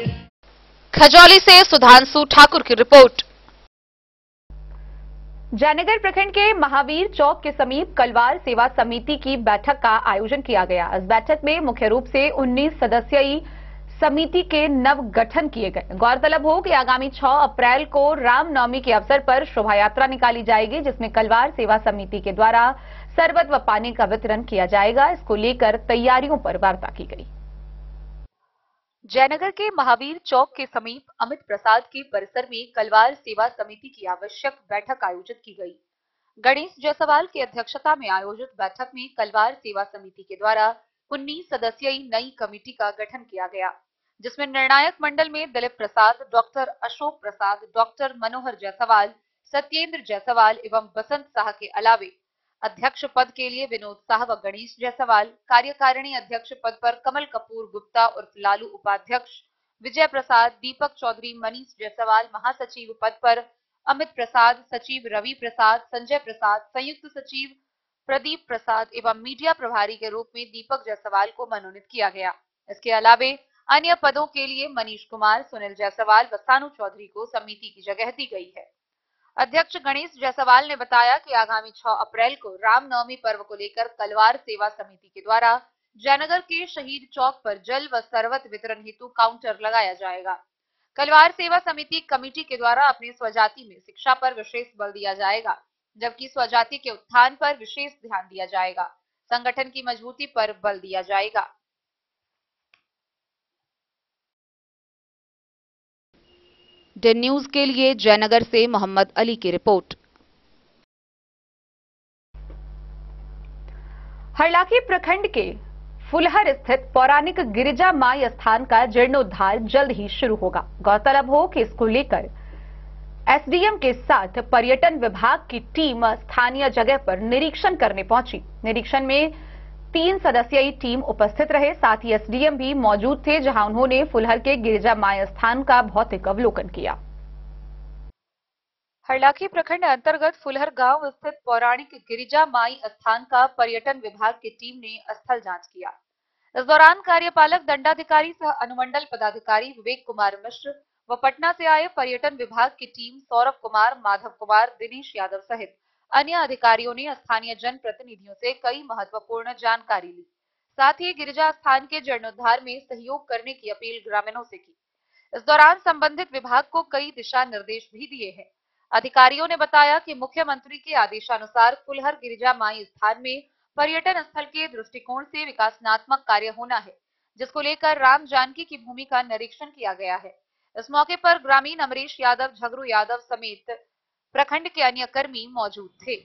खजौली से सुधांशु ठाकुर की रिपोर्ट। जयनगर प्रखंड के महावीर चौक के समीप कलवार सेवा समिति की बैठक का आयोजन किया गया। इस बैठक में मुख्य रूप से 19 सदस्यीय समिति के नव गठन किए गए। गौरतलब हो कि आगामी 6 अप्रैल को रामनवमी के अवसर पर शोभा यात्रा निकाली जाएगी, जिसमें कलवार सेवा समिति के द्वारा शरबत व पानी का वितरण किया जाएगा। इसको लेकर तैयारियों पर वार्ता की गई। जयनगर के महावीर चौक के समीप अमित प्रसाद के परिसर में कलवार सेवा समिति की आवश्यक बैठक आयोजित की गई। गणेश जायसवाल की अध्यक्षता में आयोजित बैठक में कलवार सेवा समिति के द्वारा 19 सदस्यीय नई कमेटी का गठन किया गया, जिसमें निर्णायक मंडल में दिलीप प्रसाद, डॉक्टर अशोक प्रसाद, डॉक्टर मनोहर जायसवाल, सत्येंद्र जायसवाल एवं बसंत शाह के अलावे अध्यक्ष पद के लिए विनोद शाह व गणेश जायसवाल, कार्यकारिणी अध्यक्ष पद पर कमल कपूर गुप्ता उर्फ लालू उपाध्यक्ष, विजय प्रसाद, दीपक चौधरी, मनीष जायसवाल, महासचिव पद पर अमित प्रसाद, सचिव रवि प्रसाद, संजय प्रसाद, संयुक्त सचिव प्रदीप प्रसाद एवं मीडिया प्रभारी के रूप में दीपक जायसवाल को मनोनीत किया गया। इसके अलावे अन्य पदों के लिए मनीष कुमार, सुनील जायसवाल व सानू चौधरी को समिति की जगह दी गई है। अध्यक्ष गणेश जायसवाल ने बताया कि आगामी 6 अप्रैल को रामनवमी पर्व को लेकर कलवार सेवा समिति के द्वारा जयनगर के शहीद चौक पर जल व शरबत वितरण हेतु काउंटर लगाया जाएगा। कलवार सेवा समिति कमेटी के द्वारा अपनी स्वजाति में शिक्षा पर विशेष बल दिया जाएगा, जबकि स्वजाति के उत्थान पर विशेष ध्यान दिया जाएगा। संगठन की मजबूती पर बल दिया जाएगा। द न्यूज के लिए जयनगर से मोहम्मद अली की रिपोर्ट। हरलाखी प्रखंड के फुलहर स्थित पौराणिक गिरिजा माई स्थान का जीर्णोद्धार जल्द ही शुरू होगा। गौरतलब हो कि इसको लेकर एसडीएम के साथ पर्यटन विभाग की टीम स्थानीय जगह पर निरीक्षण करने पहुंची। निरीक्षण में 3 सदस्यीय टीम उपस्थित रहे, साथ ही एसडीएम भी मौजूद थे, जहां उन्होंने फुलहर के गिरिजा माई स्थान का भौतिक अवलोकन किया। हरलाखी प्रखंड अंतर्गत फुलहर गांव स्थित पौराणिक गिरिजा माई स्थान का पर्यटन विभाग की टीम ने स्थल जांच किया। इस दौरान कार्यपालक दंडाधिकारी सह अनुमंडल पदाधिकारी विवेक कुमार मिश्र व पटना से आए पर्यटन विभाग की टीम सौरभ कुमार, माधव कुमार, दिनेश यादव सहित अन्य अधिकारियों ने स्थानीय जनप्रतिनिधियों से कई महत्वपूर्ण जानकारी ली। साथ ही गिरिजा स्थान के जीर्णोद्धार में सहयोग करने की अपील ग्रामीणों से की। इस दौरान संबंधित विभाग को कई दिशा निर्देश भी दिए हैं। अधिकारियों ने बताया कि मुख्यमंत्री के आदेशानुसार कुल्हर गिरिजा माई स्थान में पर्यटन स्थल के दृष्टिकोण से विकासात्मक कार्य होना है, जिसको लेकर राम जानकी की भूमि का निरीक्षण किया गया है। इस मौके पर ग्रामीण अमरीश यादव, झगरू यादव समेत प्रखंड के अन्य कर्मी मौजूद थे।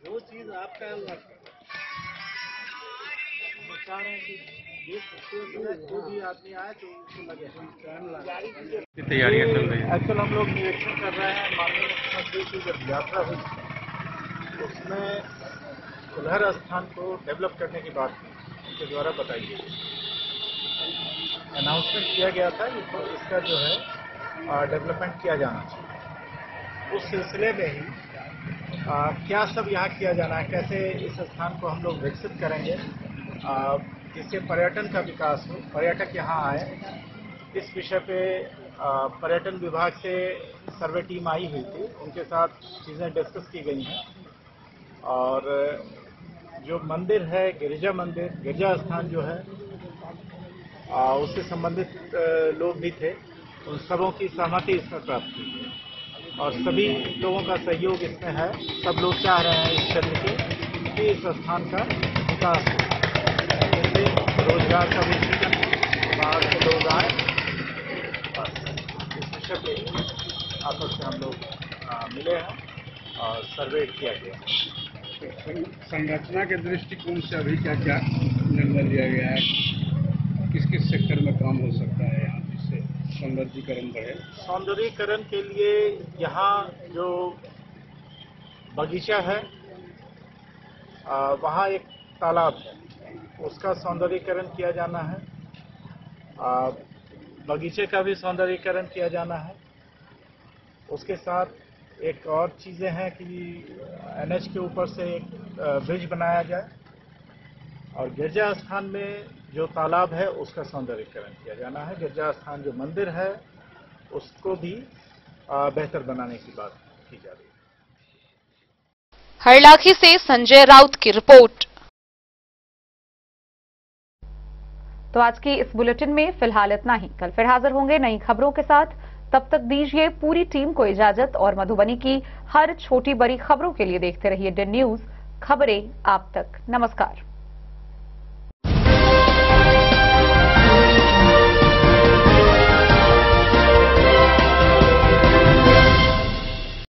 जो चीज आपका बता रहे हैं कि जो भी आदमी आए तो उसको लगे तैयारियां चल रही है। एक्चुअल हम लोग निरीक्षण कर रहे हैं। माननीय मुख्यमंत्री की जब यात्रा हुई उसमें कुल्हर स्थान को डेवलप करने की बात उनके द्वारा बताई गई। अनाउंसमेंट किया गया था कि इसका जो है डेवलपमेंट किया जाना चाहिए। उस सिलसिले में ही क्या सब यहाँ किया जाना है, कैसे इस स्थान को हम लोग विकसित करेंगे जिससे पर्यटन का विकास हो, पर्यटक यहाँ आए। इस विषय पे पर्यटन विभाग से सर्वे टीम आई हुई थी, उनके साथ चीज़ें डिस्कस की गई हैं। और जो मंदिर है गिरिजा मंदिर, गिरिजा स्थान जो है उससे संबंधित लोग भी थे, उन सबों की सहमति इसमें प्राप्त हुई है और सभी लोगों का सहयोग इसमें है। सब लोग चाह रहे हैं इस क्षेत्र के कि इस स्थान का विकास हो, जिससे रोजगार का भी सृजन, बाहर से लोग आए। इस विषय पे आपस में हम लोग मिले हैं और सर्वे किया गया है। संरचना के दृष्टिकोण से अभी क्या क्या निर्णय लिया गया है, किस किस सेक्टर में काम हो सकता है यहाँ, जिससे सौंदर्यीकरण बढ़े? सौंदर्यीकरण के लिए यहाँ जो बगीचा है वहाँ एक तालाब है, उसका सौंदर्यीकरण किया जाना है। बगीचे का भी सौंदर्यीकरण किया जाना है। उसके साथ एक और चीज़ें हैं कि NH के ऊपर से एक ब्रिज बनाया जाए और गिरजा स्थान में जो तालाब है उसका सौंदर्यीकरण किया जाना है। गिरजा स्थान जो मंदिर है उसको भी बेहतर बनाने की बात की जा रही है। हरलाखी से संजय राउत की रिपोर्ट। तो आज की इस बुलेटिन में फिलहाल इतना ही। कल फिर हाजिर होंगे नई खबरों के साथ। तब तक दीजिए पूरी टीम को इजाजत और मधुबनी की हर छोटी बड़ी खबरों के लिए देखते रहिए DIN न्यूज, खबरें आप तक। नमस्कार।